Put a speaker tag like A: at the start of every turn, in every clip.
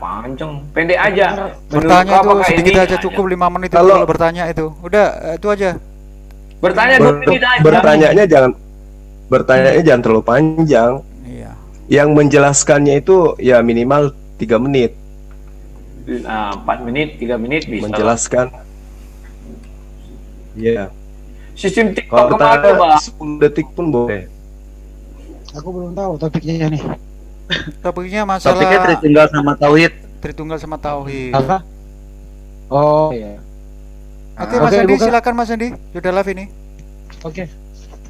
A: panjang, pendek aja.
B: Bertanya itu sedikit aja cukup 5 menit itu kalau bertanya itu. Udah itu aja.
A: Bertanya 2 menit aja.
C: Bertanyanya jangan terlalu panjang.
B: Iya.
C: Yang menjelaskannya itu ya minimal 3 menit.
A: 4 menit, 3 menit bisa.
C: Menjelaskan. Iya.
A: Sistem TikTok
C: Kalau
A: kemana, Bang?
C: 10 detik pun boleh.
D: Aku belum tahu topiknya nih.
B: Topiknya masalah
E: Topiknya Tritunggal sama Tauhid.
B: Tritunggal sama Tauhid.
D: Apa? Oh iya.
B: Oke, Mas Andi, silakan Mas Andi. Sudah live ini.
D: Oke.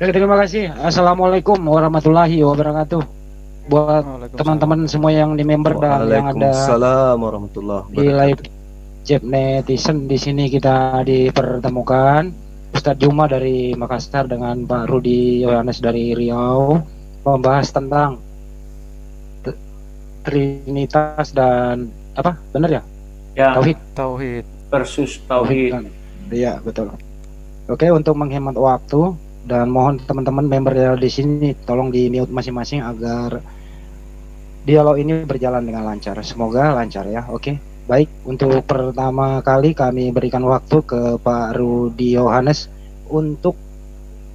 D: Terima kasih. Assalamualaikum warahmatullahi wabarakatuh. Buat teman-teman semua yang di member dan yang ada
C: Waalaikumsalam warahmatullahi
D: di live chat netizen, di sini kita dipertemukan Ustadz Juma dari Makassar dengan Pak Rudi Yohanes dari Riau membahas tentang Trinitas dan apa? Benar ya?
A: Ya.
B: Tauhid
A: versus Tauhid.
D: Iya, betul. Oke, untuk menghemat waktu dan mohon teman-teman member yang di sini tolong di mute masing-masing agar dialog ini berjalan dengan lancar. Semoga lancar ya. Oke. Baik, untuk pertama kali kami berikan waktu ke Pak Rudi Yohanes untuk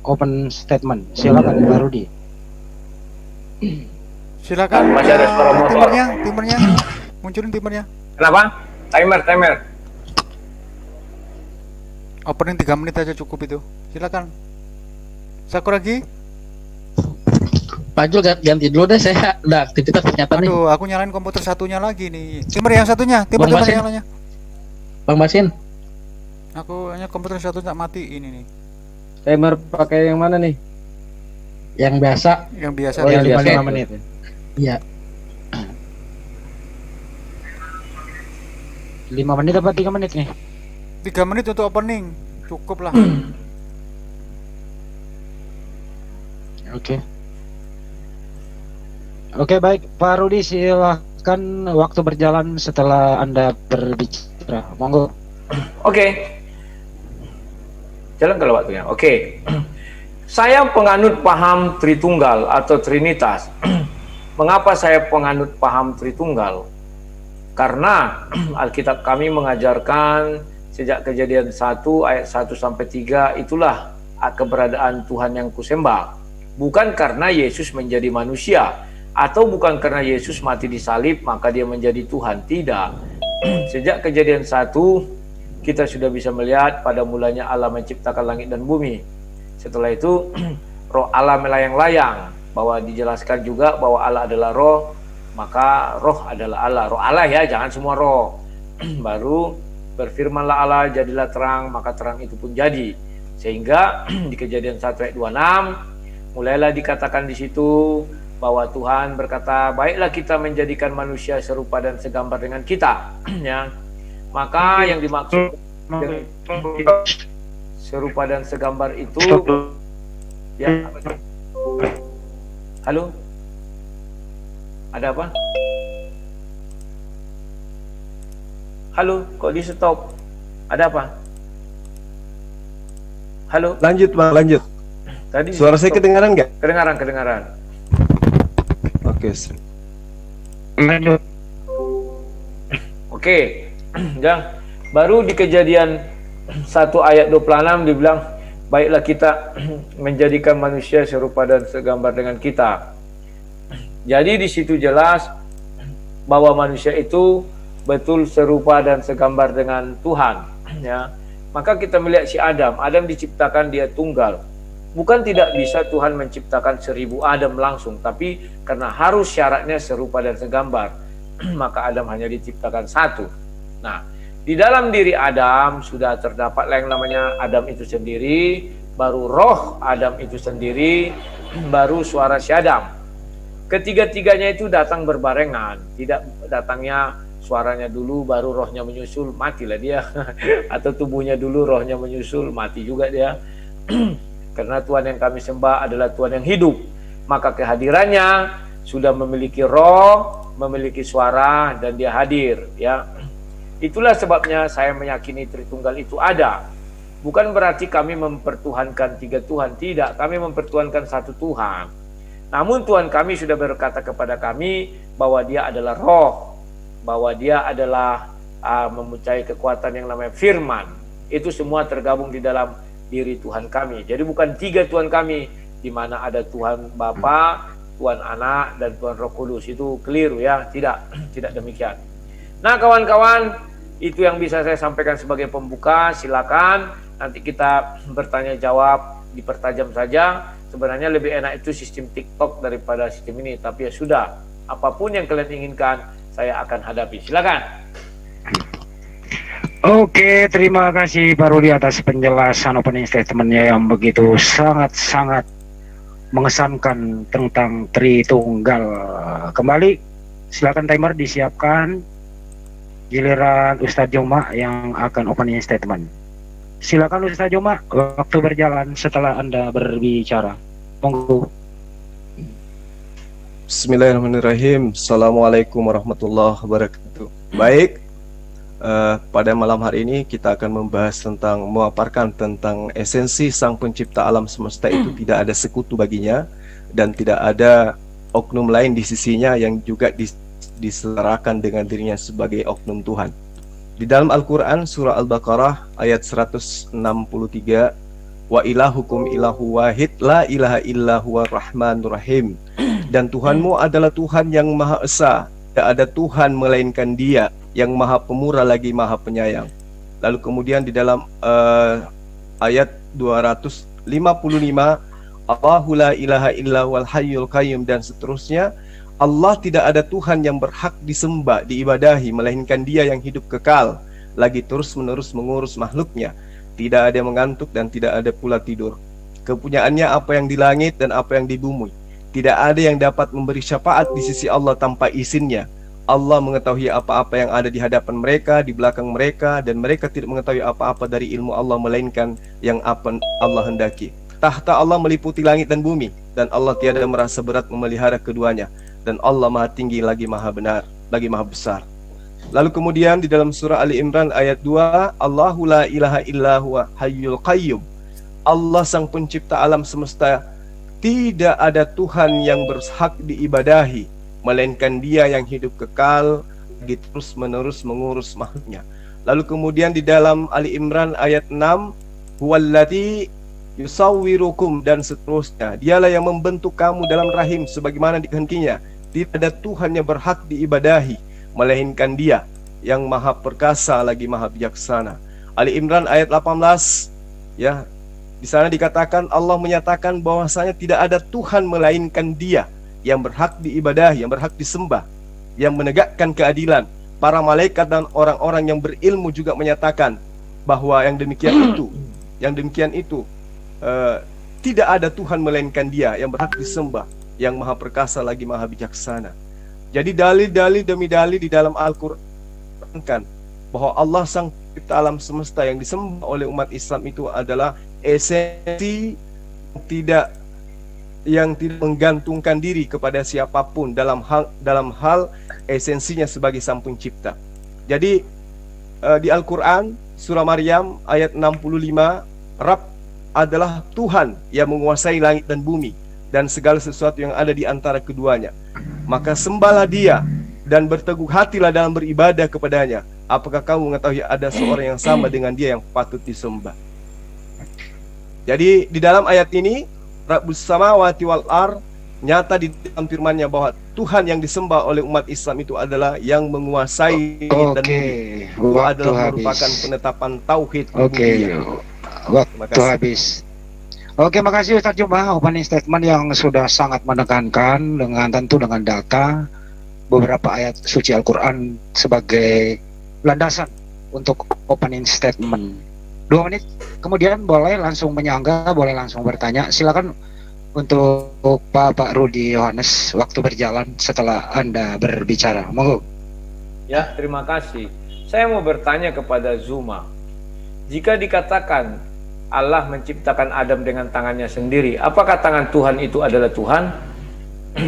D: open statement. Silakan Pak Rudi.
B: Silakan.
A: Masih ada suara motor.
B: Timernya. Munculin timernya.
A: Kenapa? Timer.
B: Opening 3 menit aja cukup itu. Silakan. Sakuragi.
E: Pak Jul ganti dulu deh, saya ada aktivitas ternyata nih.
B: Aduh, aku nyalain komputer satunya lagi nih. Timer yang satunya, timer yang lainnya.
E: Bang Basin.
B: Aku hanya komputer satu tak mati ini nih.
F: Timer pakai yang mana nih?
E: Yang biasa.
B: Yang biasa.
D: Oh, yang
F: 5
D: menit.
E: Iya.
D: 5 menit apa 3 menit nih?
B: 3 menit untuk opening. Cukup lah.
D: Oke. Oke, baik Pak Rudi, silahkan waktu berjalan setelah Anda berbicara. Monggo.
A: Oke. Jalan kalau waktunya. Oke. Saya penganut paham Tritunggal atau Trinitas. Mengapa saya penganut paham Tritunggal? Karena Alkitab kami mengajarkan sejak Kejadian 1 ayat 1 sampai 3 itulah keberadaan Tuhan yang kusembah. Bukan karena Yesus menjadi manusia atau bukan karena Yesus mati di salib maka dia menjadi Tuhan. Tidak. Sejak Kejadian 1 kita sudah bisa melihat pada mulanya Allah menciptakan langit dan bumi. Setelah itu roh Allah melayang-layang, bahwa dijelaskan juga bahwa Allah adalah roh, maka roh adalah Allah. Roh Allah ya, jangan semua roh. Baru berfirmanlah Allah, jadilah terang, maka terang itu pun jadi. Sehingga di Kejadian 1 ayat 26 mulailah dikatakan di situ bahwa Tuhan berkata, baiklah kita menjadikan manusia serupa dan segambar dengan kita. Ya. Maka yang dimaksud dengan serupa dan segambar itu ya. Halo? Ada apa? Halo, kok di stop? Ada apa? Halo?
C: Lanjut Bang, lanjut.
A: Tadi
C: suara saya kedengaran nggak?
A: Kedengaran.
C: Oke.
D: Lanjut.
A: Oke. Ya. Baru di Kejadian 1 ayat 26 dibilang, baiklah kita menjadikan manusia serupa dan segambar dengan kita. Jadi di situ jelas bahwa manusia itu betul serupa dan segambar dengan Tuhan. Ya. Maka kita melihat si Adam diciptakan dia tunggal. Bukan tidak bisa Tuhan menciptakan 1000 Adam langsung, tapi karena harus syaratnya serupa dan segambar, maka Adam hanya diciptakan satu. Nah, di dalam diri Adam sudah terdapat yang namanya Adam itu sendiri, baru roh Adam itu sendiri, baru suara si Adam. Ketiga-tiganya itu datang berbarengan, tidak datangnya suaranya dulu baru rohnya menyusul, matilah dia. Atau tubuhnya dulu rohnya menyusul, mati juga dia. Karena Tuhan yang kami sembah adalah Tuhan yang hidup, maka kehadirannya sudah memiliki roh, memiliki suara, dan dia hadir. Ya, itulah sebabnya saya meyakini Tritunggal itu ada. Bukan berarti kami mempertuhankan 3 Tuhan, tidak. Kami mempertuhankan 1 Tuhan. Namun Tuhan kami sudah berkata kepada kami bahwa dia adalah roh. bahwa dia adalah mempunyai kekuatan yang namanya firman. Itu semua tergabung di dalam diri Tuhan kami. Jadi bukan 3 Tuhan kami, di mana ada Tuhan Bapa, Tuhan Anak, dan Tuhan Roh Kudus. Itu keliru ya, tidak demikian. Nah kawan-kawan, itu yang bisa saya sampaikan sebagai pembuka. Silakan nanti kita bertanya jawab, dipertajam saja. Sebenarnya lebih enak itu sistem TikTok daripada sistem ini, tapi ya sudah, apapun yang kalian inginkan saya akan hadapi. Silakan.
D: Oke, terima kasih Pak Rudi atas penjelasan opening statement-nya yang begitu sangat-sangat mengesankan tentang Tritunggal. Kembali, silakan timer disiapkan. Giliran Ustadz Joma yang akan opening statement. Silakan Ustadz Joma, waktu berjalan setelah Anda berbicara. Monggo.
C: Bismillahirrahmanirrahim. Assalamualaikum warahmatullahi wabarakatuh. Baik, pada malam hari ini kita akan membahas tentang, memaparkan tentang esensi Sang Pencipta alam semesta itu tidak ada sekutu baginya dan tidak ada oknum lain di sisinya yang juga diselarakan dengan dirinya sebagai oknum Tuhan. Di dalam Al-Quran surah Al-Baqarah ayat 163, wa ilahukum ilahu wahid la ilaha illa huwa rahmanur rahim, dan Tuhanmu adalah Tuhan yang Maha Esa, tidak ada Tuhan melainkan Dia yang Maha Pemurah lagi Maha Penyayang. Lalu kemudian di dalam ayat 255, Allahu la ilaha illa huwal hayyul qayyum, dan seterusnya. Allah tidak ada Tuhan yang berhak disembah, diibadahi, melainkan Dia yang hidup kekal, lagi terus-menerus mengurus makhluknya. Tidak ada yang mengantuk dan tidak ada pula tidur. Kepunyaannya apa yang di langit dan apa yang di bumi. Tidak ada yang dapat memberi syafaat di sisi Allah tanpa izinnya. Allah mengetahui apa-apa yang ada di hadapan mereka, di belakang mereka, dan mereka tidak mengetahui apa-apa dari ilmu Allah melainkan yang apa Allah hendaki. Tahta Allah meliputi langit dan bumi, dan Allah tiada merasa berat memelihara keduanya. Dan Allah Maha Tinggi lagi Maha Benar, lagi Maha Besar. Lalu kemudian di dalam surah Ali Imran ayat 2, Allahu la ilaha illa huwa hayyul qayyum. Allah Sang Pencipta alam semesta, tidak ada Tuhan yang berhak diibadahi melainkan Dia yang hidup kekal, lagi terus menerus mengurus makhluknya. Lalu kemudian di dalam Ali Imran ayat 6, huwallazi yusawwirukum, dan seterusnya. Dialah yang membentuk kamu dalam rahim sebagaimana dikehendakinya. Tidak ada Tuhan yang berhak diibadahi melainkan Dia yang Maha Perkasa lagi Maha Bijaksana. Ali Imran ayat 18, ya, di sana dikatakan Allah menyatakan bahwasanya tidak ada Tuhan melainkan Dia yang berhak diibadahi, yang berhak disembah, yang menegakkan keadilan. Para malaikat dan orang-orang yang berilmu juga menyatakan bahwa yang demikian itu tidak ada Tuhan melainkan Dia yang berhak disembah, yang Maha Perkasa lagi Maha Bijaksana. Jadi dalil-dalil demi dalil di dalam Al-Quran kan bahwa Allah Sang Pencipta alam semesta yang disembah oleh umat Islam itu adalah esensi yang tidak menggantungkan diri kepada siapapun dalam hal esensinya sebagai Sang Pencipta. Jadi di Al-Quran surah Maryam ayat 65, Rabb adalah Tuhan yang menguasai langit dan bumi dan segala sesuatu yang ada di antara keduanya. Maka sembahlah Dia dan berteguh hatilah dalam beribadah kepadanya. Apakah kamu mengetahui ada seorang yang sama dengan Dia yang patut disembah? Jadi di dalam ayat ini Rabbus samawati wal ar, nyata di dalam firman-Nya bahwa Tuhan yang disembah oleh umat Islam itu adalah yang menguasai dan bumi. Itu adalah merupakan penetapan tauhid.
D: Waktu habis. Oke, makasih Ustadz Juma, opening statement yang sudah sangat menekankan dengan tentu dengan data beberapa ayat suci Al-Quran sebagai landasan untuk opening statement. 2 menit kemudian boleh langsung menyangga, boleh langsung bertanya. Silakan untuk Pak Rudi Yohanes, waktu berjalan setelah Anda berbicara. Monggo.
A: Ya, terima kasih. Saya mau bertanya kepada Zuma. Jika dikatakan Allah menciptakan Adam dengan tangannya sendiri, apakah tangan Tuhan itu adalah Tuhan?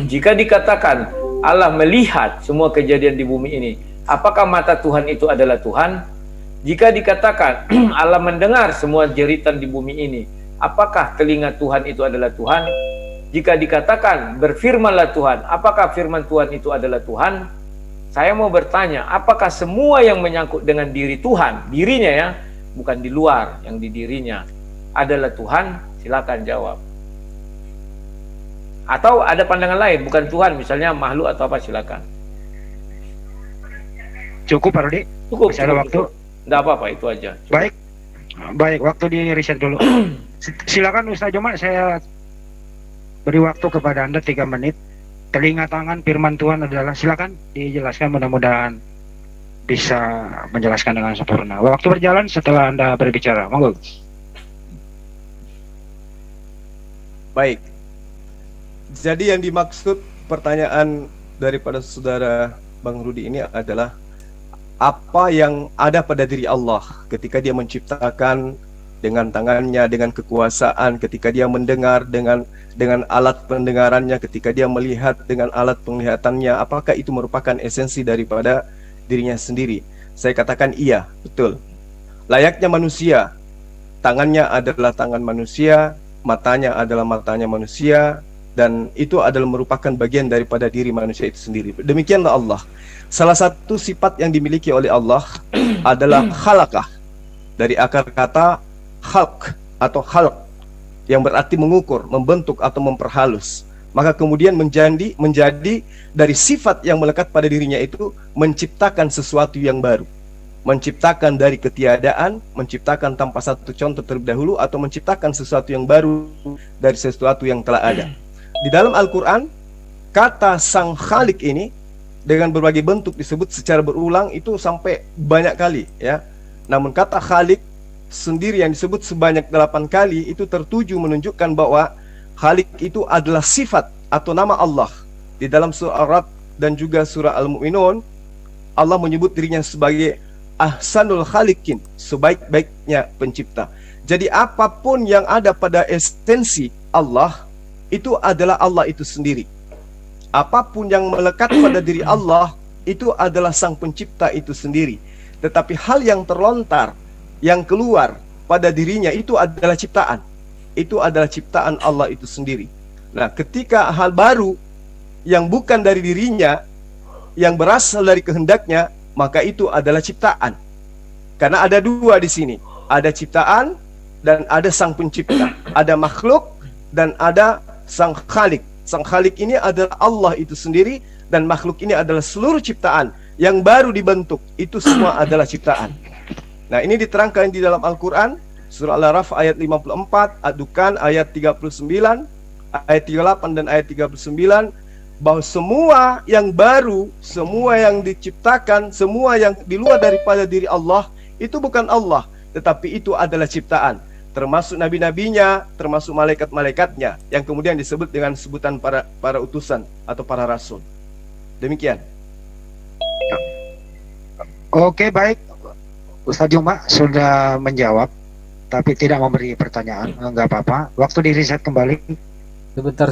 A: Jika dikatakan Allah melihat semua kejadian di bumi ini, apakah mata Tuhan itu adalah Tuhan? Jika dikatakan Allah mendengar semua jeritan di bumi ini, apakah telinga Tuhan itu adalah Tuhan? Jika dikatakan berfirmanlah Tuhan, apakah firman Tuhan itu adalah Tuhan? Saya mau bertanya, apakah semua yang menyangkut dengan diri Tuhan, dirinya ya, bukan di luar, yang di dirinya adalah Tuhan? Silakan jawab. Atau ada pandangan lain, bukan Tuhan, misalnya makhluk atau apa, silakan.
D: Cukup Pak Rudi?
A: Cukup,
D: Masih ada waktu?
A: Enggak apa-apa, itu aja. Cukup.
D: Baik, waktu di riset dulu. Silakan Ustaz Joma, saya beri waktu kepada Anda 3 menit. Telinga tangan firman Tuhan adalah, silakan dijelaskan, mudah-mudahan bisa menjelaskan dengan sempurna. Waktu berjalan setelah Anda berbicara. Monggo.
C: Baik. Jadi yang dimaksud pertanyaan daripada saudara Bang Rudi ini adalah apa yang ada pada diri Allah ketika dia menciptakan dengan tangannya, dengan kekuasaan, ketika dia mendengar dengan alat pendengarannya, ketika dia melihat dengan alat penglihatannya, apakah itu merupakan esensi daripada dirinya sendiri? Saya katakan iya, betul. Layaknya manusia, tangannya adalah tangan manusia, matanya adalah matanya manusia, dan itu adalah merupakan bagian daripada diri manusia itu sendiri. Demikianlah Allah. Salah satu sifat yang dimiliki oleh Allah adalah khalaqah, dari akar kata khalq atau khalq, yang berarti mengukur, membentuk atau memperhalus. Maka kemudian menjadi dari sifat yang melekat pada dirinya itu menciptakan sesuatu yang baru, menciptakan dari ketiadaan, menciptakan tanpa satu contoh terlebih dahulu, atau menciptakan sesuatu yang baru dari sesuatu yang telah ada. Di dalam Al-Quran, kata Sang Khalik ini dengan berbagai bentuk disebut secara berulang itu sampai banyak kali ya. Namun kata Khalik sendiri yang disebut sebanyak 8 kali itu tertuju menunjukkan bahwa Khalik itu adalah sifat atau nama Allah. Di dalam surah Ar-Ra'd dan juga surah Al-Mu'minun, Allah menyebut dirinya sebagai Ahsanul Khaliqin, sebaik-baiknya pencipta. Jadi apapun yang ada pada esensi Allah, itu adalah Allah itu sendiri. Apapun yang melekat pada diri Allah, itu adalah Sang Pencipta itu sendiri. Tetapi hal yang terlontar, yang keluar pada dirinya, itu adalah ciptaan. Itu adalah ciptaan Allah itu sendiri. Nah, ketika hal baru yang bukan dari dirinya, yang berasal dari kehendaknya, maka itu adalah ciptaan. Karena ada dua di sini. Ada ciptaan dan ada Sang Pencipta. Ada makhluk dan ada Sang Khalik. Sang Khalik ini adalah Allah itu sendiri, dan makhluk ini adalah seluruh ciptaan yang baru dibentuk. Itu semua adalah ciptaan. Nah, ini diterangkan di dalam Al-Quran, surah Al-Araf ayat 54, Ad-Dukhan ayat 39, ayat 38 dan ayat 39, bahwa semua yang baru, semua yang diciptakan, semua yang di luar daripada diri Allah, itu bukan Allah, tetapi itu adalah ciptaan. Termasuk nabi-nabinya, termasuk malaikat-malaikatnya, yang kemudian disebut dengan sebutan para utusan atau para rasul. Demikian.
D: Oke, baik. Ustaz Juma sudah menjawab, tapi tidak memberi pertanyaan. Enggak apa-apa. Waktu di riset kembali.
G: Sebentar.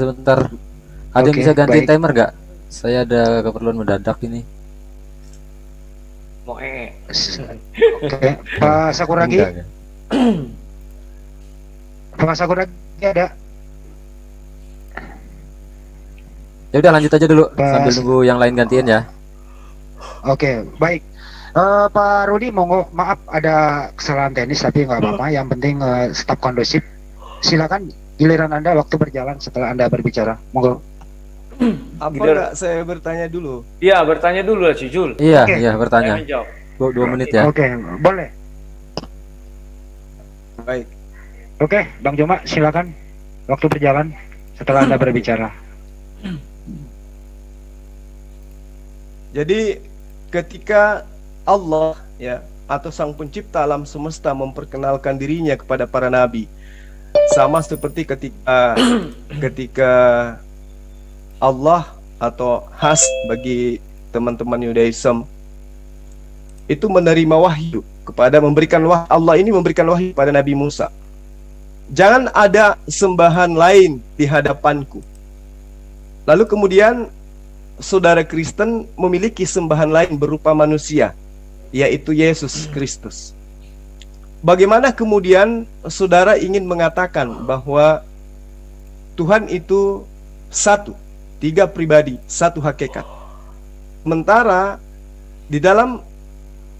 G: Ada yang
D: Oke,
G: bisa gantiin
D: baik.
G: timer nggak? Saya ada keperluan mendadak ini.
A: Mau
D: Oke, Pak Sakuragi.
G: Enggak.
D: Pak Sakuragi ada.
G: Ya udah lanjut aja dulu
D: Pas.
G: sambil nunggu yang lain gantiin ya.
D: Oke, baik. Pak Rudi, monggo, maaf ada kesalahan teknis tapi nggak apa-apa. Yang penting staf kondusif. Silakan, giliran Anda waktu berjalan setelah Anda berbicara. Monggo.
C: Apa
A: Gider.
C: enggak saya bertanya dulu?
A: Iya, bertanya dulu lah, Cicul.
G: Iya,
D: Oke.
G: iya bertanya.
A: Saya menjawab.
G: 2 menit ya.
D: Oke, boleh.
C: Baik.
D: Oke, Bang Joma, silakan. Waktu berjalan setelah Anda berbicara.
C: Jadi ketika Allah ya atau Sang Pencipta alam semesta memperkenalkan dirinya kepada para nabi, sama seperti ketika Allah atau khas bagi teman-teman Yudaism itu menerima wahyu kepada memberikan wahyu, Allah ini memberikan wahyu pada Nabi Musa. Jangan ada sembahan lain di hadapanku. Lalu kemudian saudara Kristen memiliki sembahan lain berupa manusia, yaitu Yesus Kristus. Bagaimana kemudian saudara ingin mengatakan bahwa Tuhan itu satu, 3 pribadi, 1 hakikat. Sementara Di dalam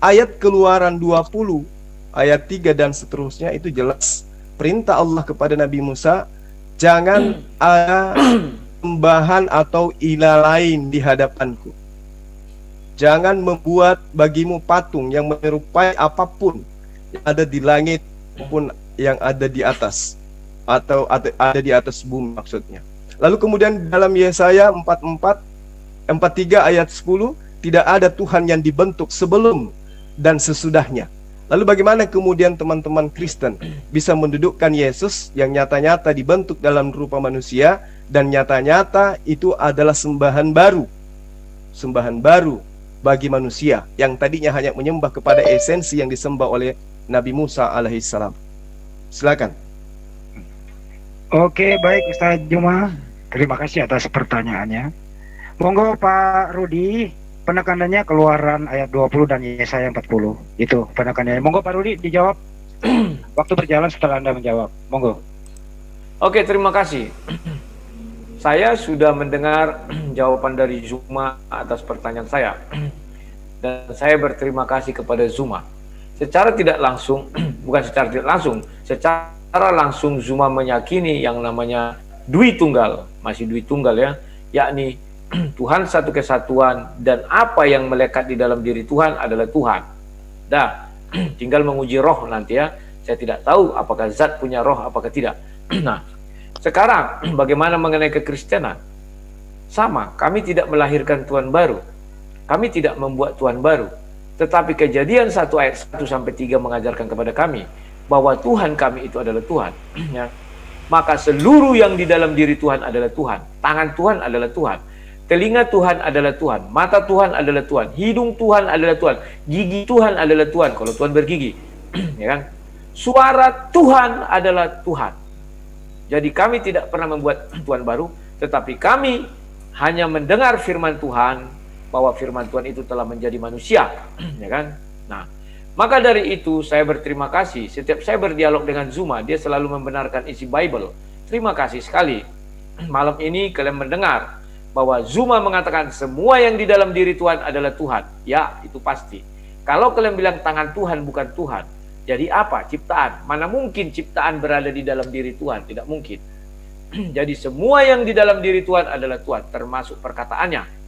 C: ayat Keluaran 20 ayat 3 dan seterusnya itu jelas perintah Allah kepada Nabi Musa, jangan ada sembahan atau ilah lain di hadapanku. Jangan membuat bagimu patung yang menyerupai apapun yang ada di langit maupun yang ada di atas, atau ada di atas bumi maksudnya. Lalu kemudian dalam Yesaya 43 ayat 10, tidak ada Tuhan yang dibentuk sebelum dan sesudahnya. Lalu bagaimana kemudian teman-teman Kristen bisa mendudukkan Yesus yang nyata-nyata dibentuk dalam rupa manusia dan nyata-nyata itu adalah sembahan baru bagi manusia yang tadinya hanya menyembah kepada esensi yang disembah oleh Nabi Musa alaihissalam. Silakan.
D: Oke, baik Ustaz Juma. Terima kasih atas pertanyaannya. Monggo Pak Rudi, penekanannya Keluaran ayat 20 dan Yesaya 40. Itu penekanannya. Monggo Pak Rudi dijawab. Waktu berjalan setelah Anda menjawab. Monggo.
A: Oke, terima kasih. Saya sudah mendengar jawaban dari Zuma atas pertanyaan saya. Dan saya berterima kasih kepada Zuma. Secara tidak langsung, bukan secara tidak langsung, secara langsung Zuma meyakini yang namanya Dwi Tunggal, masih Dwi Tunggal ya, yakni Tuhan satu kesatuan dan apa yang melekat di dalam diri Tuhan adalah Tuhan. Dah, tinggal menguji roh nanti ya. Saya tidak tahu apakah zat punya roh apakah tidak. Nah, sekarang bagaimana mengenai kekristenan? Sama, kami tidak melahirkan Tuhan baru. Kami tidak membuat Tuhan baru. Tetapi Kejadian 1 ayat 1 sampai 3 mengajarkan kepada kami bahwa Tuhan kami itu adalah Tuhan. Ya. Maka seluruh yang di dalam diri Tuhan adalah Tuhan. Tangan Tuhan adalah Tuhan. Telinga Tuhan adalah Tuhan. Mata Tuhan adalah Tuhan. Hidung Tuhan adalah Tuhan. Gigi Tuhan adalah Tuhan. Kalau Tuhan bergigi. Ya kan? Suara Tuhan adalah Tuhan. Jadi kami tidak pernah membuat Tuhan baru. Tetapi kami hanya mendengar firman Tuhan. Bahwa firman Tuhan itu telah menjadi manusia. Ya kan? Nah, maka dari itu saya berterima kasih. Setiap saya berdialog dengan Zuma, dia selalu membenarkan isi Bible. Terima kasih sekali. Malam ini kalian mendengar bahwa Zuma mengatakan semua yang di dalam diri Tuhan adalah Tuhan. Ya, itu pasti. Kalau kalian bilang tangan Tuhan bukan Tuhan, jadi apa? Ciptaan. Mana mungkin ciptaan berada di dalam diri Tuhan? Tidak mungkin. Jadi semua yang di dalam diri Tuhan adalah Tuhan, termasuk perkataannya.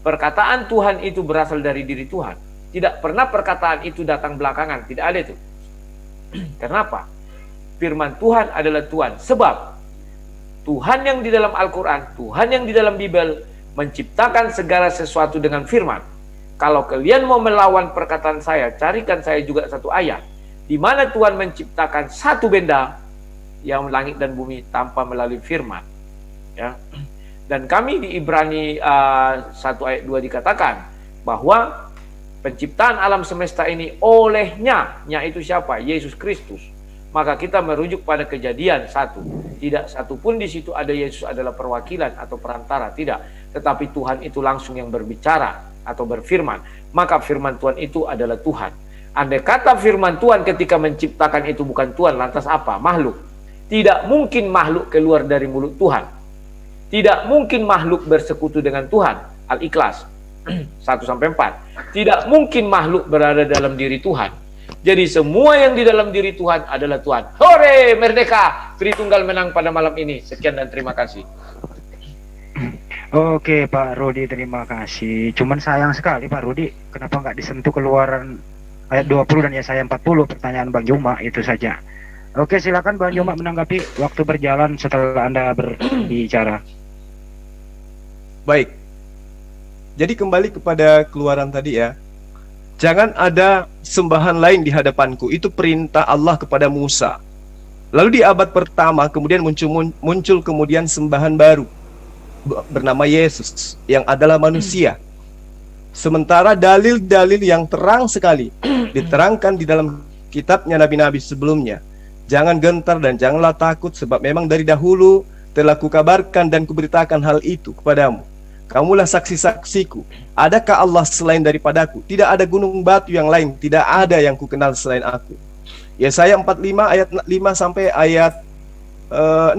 A: Perkataan Tuhan itu berasal dari diri Tuhan. Tidak pernah perkataan itu datang belakangan. Tidak ada itu. Kenapa? Firman Tuhan adalah Tuhan. Sebab Tuhan yang di dalam Al-Quran, Tuhan yang di dalam Bible menciptakan segala sesuatu dengan firman. Kalau kalian mau melawan perkataan saya, carikan saya juga satu ayat di mana Tuhan menciptakan satu benda yang langit dan bumi tanpa melalui firman. Ya. Dan kami di Ibrani 1 ayat 2 dikatakan bahwa penciptaan alam semesta ini olehnya, itu siapa? Yesus Kristus. Maka kita merujuk pada Kejadian 1. Tidak satupun di situ ada Yesus adalah perwakilan atau perantara, tidak. Tetapi Tuhan itu langsung yang berbicara atau berfirman. Maka firman Tuhan itu adalah Tuhan. Andai kata firman Tuhan ketika menciptakan itu bukan Tuhan, lantas apa? Makhluk. Tidak mungkin makhluk keluar dari mulut Tuhan. Tidak mungkin makhluk bersekutu dengan Tuhan. Al-Ikhlas 1-4. Tidak mungkin makhluk berada dalam diri Tuhan. Jadi semua yang di dalam diri Tuhan adalah Tuhan. Hore, merdeka! Tritunggal menang pada malam ini. Sekian dan terima kasih.
D: Oke Pak Rudi, terima kasih. Cuman sayang sekali Pak Rudi, kenapa nggak disentuh Keluaran ayat 20 dan Yesaya 40, pertanyaan Bang Juma itu saja. Oke, silakan Bang Juma menanggapi waktu berjalan setelah Anda berbicara.
C: Baik. Jadi kembali kepada Keluaran tadi ya. Jangan ada sembahan lain di hadapanku. Itu perintah Allah kepada Musa. Lalu di abad pertama kemudian muncul kemudian sembahan baru bernama Yesus yang adalah manusia. Sementara dalil-dalil yang terang sekali diterangkan di dalam kitabnya nabi-nabi sebelumnya. Jangan gentar dan janganlah takut, sebab memang dari dahulu telah kukabarkan dan kuberitakan hal itu kepadamu. Kamulah saksi-saksiku. Adakah Allah selain daripadaku? Tidak ada gunung batu yang lain, tidak ada yang kukenal selain aku. Yesaya 45 ayat 5 sampai ayat 6.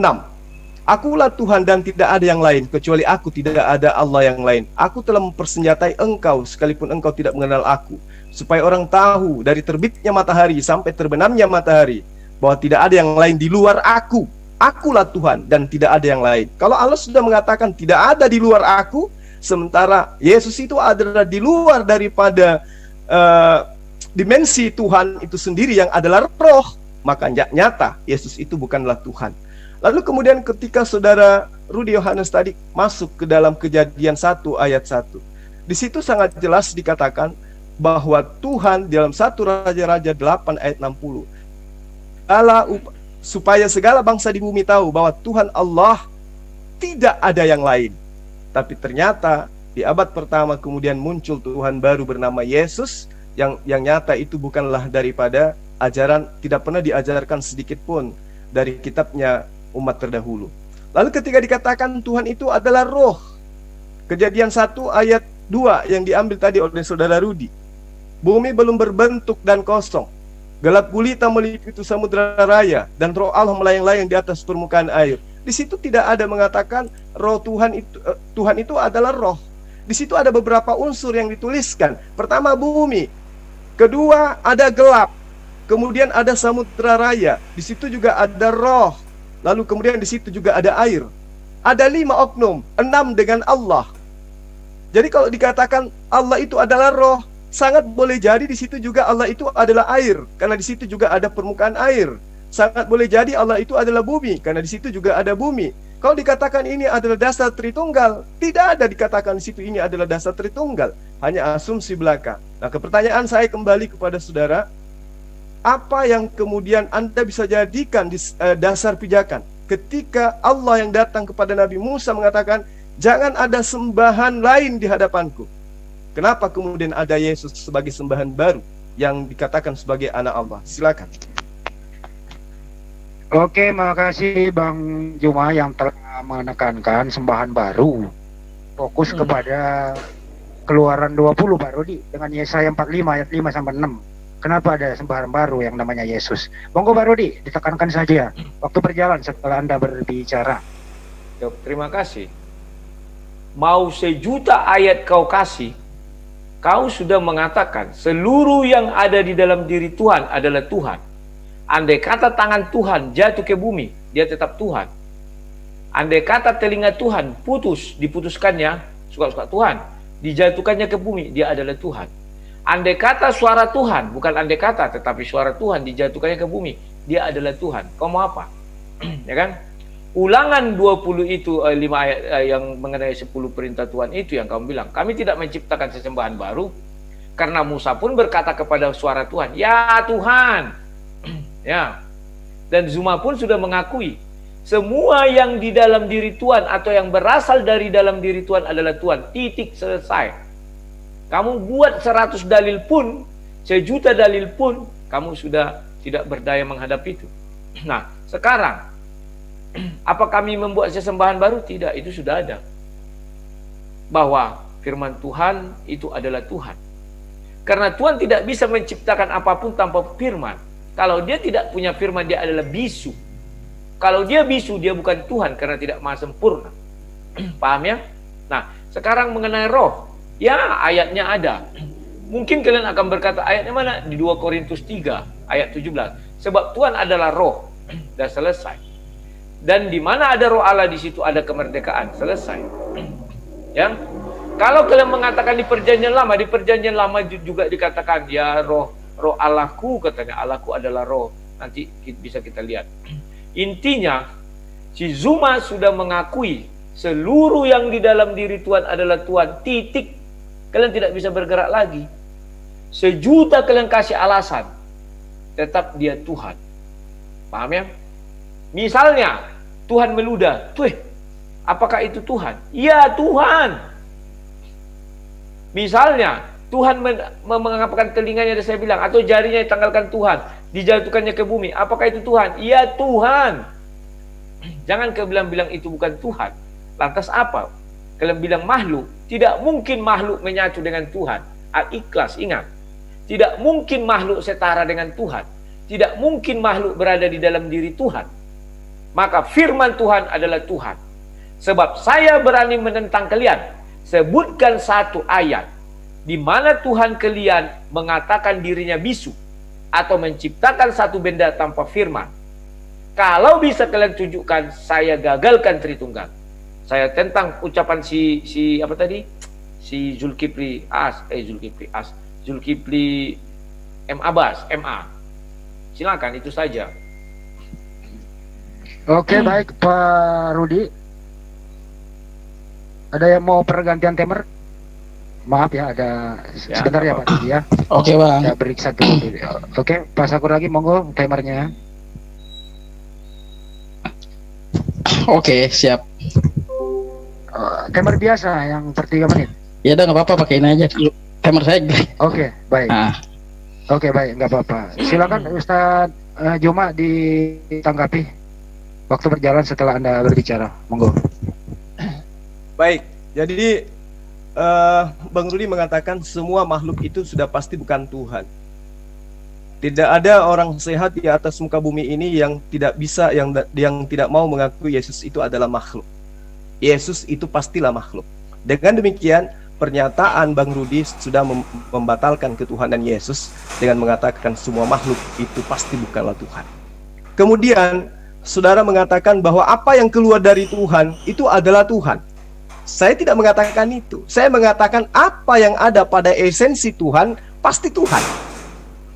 C: Akulah Tuhan dan tidak ada yang lain, kecuali aku tidak ada Allah yang lain. Aku telah mempersenjatai engkau sekalipun engkau tidak mengenal aku, supaya orang tahu dari terbitnya matahari sampai terbenamnya matahari bahwa tidak ada yang lain di luar aku. Akulah Tuhan dan tidak ada yang lain. Kalau Allah sudah mengatakan tidak ada di luar aku, sementara Yesus itu adalah di luar daripada dimensi Tuhan itu sendiri yang adalah roh, maka nyata Yesus itu bukanlah Tuhan. Lalu kemudian ketika saudara Rudi Yohanes tadi masuk ke dalam Kejadian 1 ayat 1, di situ sangat jelas dikatakan bahwa Tuhan dalam 1 Raja-Raja 8 ayat 60, supaya segala bangsa di bumi tahu bahwa Tuhan Allah tidak ada yang lain. Tapi ternyata di abad pertama kemudian muncul Tuhan baru bernama Yesus, yang nyata itu bukanlah daripada ajaran, tidak pernah diajarkan sedikit pun dari kitabnya umat terdahulu. Lalu ketika dikatakan Tuhan itu adalah roh, Kejadian 1 ayat 2 yang diambil tadi oleh saudara Rudi, bumi belum berbentuk dan kosong, gelap gulita meliputi samudra raya, dan roh Allah melayang-layang di atas permukaan air. Di situ tidak ada mengatakan roh Tuhan itu, Tuhan itu adalah roh. Di situ ada beberapa unsur yang dituliskan. Pertama bumi, kedua ada gelap, kemudian ada samudra raya, di situ juga ada roh. Lalu kemudian di situ juga ada air. Ada 5 oknum, 6 dengan Allah. Jadi kalau dikatakan Allah itu adalah roh, sangat boleh jadi di situ juga Allah itu adalah air, karena di situ juga ada permukaan air. Sangat boleh jadi Allah itu adalah bumi, karena di situ juga ada bumi. Kalau dikatakan ini adalah dasar Tritunggal, tidak ada dikatakan di situ ini adalah dasar Tritunggal, hanya asumsi belaka. Nah, pertanyaan saya kembali kepada saudara, apa yang kemudian Anda bisa jadikan di dasar pijakan ketika Allah yang datang kepada Nabi Musa mengatakan jangan ada sembahan lain di hadapanku? Kenapa kemudian ada Yesus sebagai sembahan baru yang dikatakan sebagai anak Allah? Silakan.
D: Oke, makasih Bang Juma yang telah menekankan sembahan baru. Fokus kepada Keluaran 20 baru dengan Yesaya 45 ayat 5 sampai 6. Kenapa ada sembahan baru yang namanya Yesus? Monggo Pak Rudi, ditekankan saja. Waktu berjalan setelah Anda berbicara.
A: Terima kasih. Mau 1.000.000 ayat kau kasih, kau sudah mengatakan seluruh yang ada di dalam diri Tuhan adalah Tuhan. Andai kata tangan Tuhan jatuh ke bumi, dia tetap Tuhan. Andai kata telinga Tuhan diputuskannya, suka-suka Tuhan, dijatuhkannya ke bumi, dia adalah Tuhan. Andai kata suara Tuhan, bukan andai kata, tetapi suara Tuhan dijatuhkannya ke bumi, dia adalah Tuhan. Kau mau apa? Ya kan? Ulangan 20 itu 5 ayat yang mengenai 10 perintah Tuhan itu yang kamu bilang. Kami tidak menciptakan sesembahan baru, karena Musa pun berkata kepada suara Tuhan, ya Tuhan. Ya. Dan Zuma pun sudah mengakui semua yang di dalam diri Tuhan atau yang berasal dari dalam diri Tuhan adalah Tuhan. Titik, selesai. Kamu buat 100 dalil pun, 1.000.000 dalil pun, kamu sudah tidak berdaya menghadapi itu. Nah, sekarang, apa kami membuat sesembahan baru? Tidak, itu sudah ada. Bahwa firman Tuhan itu adalah Tuhan. Karena Tuhan tidak bisa menciptakan apapun tanpa firman. Kalau dia tidak punya firman, dia adalah bisu. Kalau dia bisu, dia bukan Tuhan karena tidak maha sempurna. Paham ya? Nah, sekarang mengenai roh. Ya, ayatnya ada. Mungkin kalian akan berkata, ayatnya mana? Di 2 Korintus 3, ayat 17. Sebab Tuhan adalah roh. Dan selesai. Dan di mana ada roh Allah, di situ ada kemerdekaan. Selesai. Ya. Kalau kalian mengatakan di perjanjian lama juga dikatakan, ya roh Allahku, katanya. Allahku adalah roh. Nanti bisa kita lihat. Intinya, si Zuma sudah mengakui seluruh yang di dalam diri Tuhan adalah Tuhan. Titik. Kalian tidak bisa bergerak lagi. 1.000.000 kalian kasih alasan, tetap dia Tuhan. Paham ya? Misalnya Tuhan meludah, apakah itu Tuhan? Ya Tuhan. Misalnya Tuhan mengangkatkan telinganya, dan saya bilang, atau jarinya ditanggalkan Tuhan, dijatuhkannya ke bumi, apakah itu Tuhan? Ya Tuhan. Jangan kalian bilang itu bukan Tuhan. Lantas apa? Kalian bilang makhluk. Tidak mungkin makhluk menyatu dengan Tuhan. Al-Ikhlas, ingat. Tidak mungkin makhluk setara dengan Tuhan. Tidak mungkin makhluk berada di dalam diri Tuhan. maka firman Tuhan adalah Tuhan. Sebab saya berani menentang kalian. Sebutkan satu ayat di mana Tuhan kalian mengatakan dirinya bisu atau menciptakan satu benda tanpa firman. Kalau bisa kalian tunjukkan, saya gagalkan Tritunggal. Saya tentang ucapan si apa tadi? Si Zulkifli M. Abbas, MA. Silakan, itu saja.
D: Oke, baik Pak Rudi. Ada yang mau pergantian timer? Maaf ya, ada sebentar ya Pak Rudi ya.
E: Oke bang.
D: Saya beri satu. Oke, Pak Sakuragi monggo timernya.
E: Oke siap.
D: Timer biasa yang per 3 menit.
E: Ya udah nggak apa-apa, pakai ini aja dulu. Timer saya.
D: Oke, baik.
E: Nah,
D: Oke, baik, nggak apa-apa. Silakan Ustadz Juma ditanggapi. Waktu berjalan setelah Anda berbicara. Monggo.
C: Baik, jadi Bang Rudi mengatakan semua makhluk itu sudah pasti bukan Tuhan. Tidak ada orang sehat di atas muka bumi ini yang tidak bisa, yang tidak mau mengakui Yesus itu adalah makhluk. Yesus itu pastilah makhluk. Dengan demikian, pernyataan Bang Rudi sudah membatalkan ketuhanan Yesus dengan mengatakan semua makhluk itu pasti bukanlah Tuhan. Kemudian, saudara mengatakan bahwa apa yang keluar dari Tuhan itu adalah Tuhan. Saya tidak mengatakan itu. Saya mengatakan apa yang ada pada esensi Tuhan pasti Tuhan.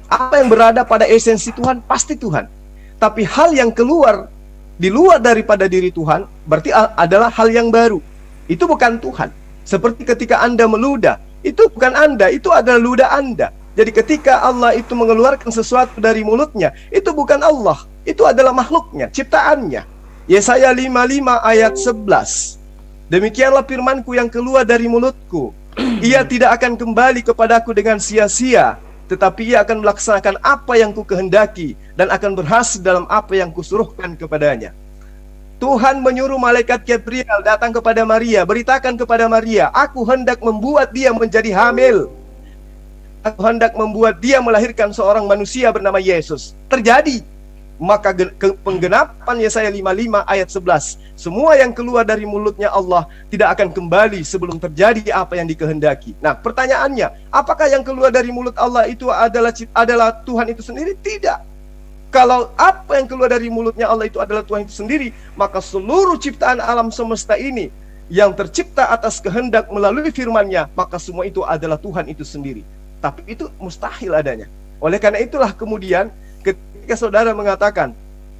C: Apa yang berada pada esensi Tuhan pasti Tuhan. Tapi hal yang keluar di luar daripada diri Tuhan berarti adalah hal yang baru. Itu bukan Tuhan. Seperti ketika Anda meludah, itu bukan Anda, itu adalah ludah Anda. Jadi ketika Allah itu mengeluarkan sesuatu dari mulutnya, itu bukan Allah, itu adalah makhluknya, ciptaannya. Yesaya 55 ayat 11. Demikianlah firmanku yang keluar dari mulutku. Ia tidak akan kembali kepadaku dengan sia-sia, tetapi ia akan melaksanakan apa yang ku kehendaki dan akan berhasil dalam apa yang kusuruhkan kepadanya. Tuhan menyuruh malaikat Gabriel datang kepada Maria, beritakan kepada Maria, aku hendak membuat dia menjadi hamil. Aku hendak membuat dia melahirkan seorang manusia bernama Yesus. Terjadi. Maka penggenapan Yesaya 55 ayat 11, semua yang keluar dari mulutnya Allah tidak akan kembali sebelum terjadi apa yang dikehendaki. Nah, pertanyaannya, apakah yang keluar dari mulut Allah itu adalah Tuhan itu sendiri? Tidak. Kalau apa yang keluar dari mulutnya Allah itu adalah Tuhan itu sendiri, maka seluruh ciptaan alam semesta ini yang tercipta atas kehendak melalui firman-Nya, maka semua itu adalah Tuhan itu sendiri. Tapi itu mustahil adanya. Oleh karena itulah kemudian ketika saudara mengatakan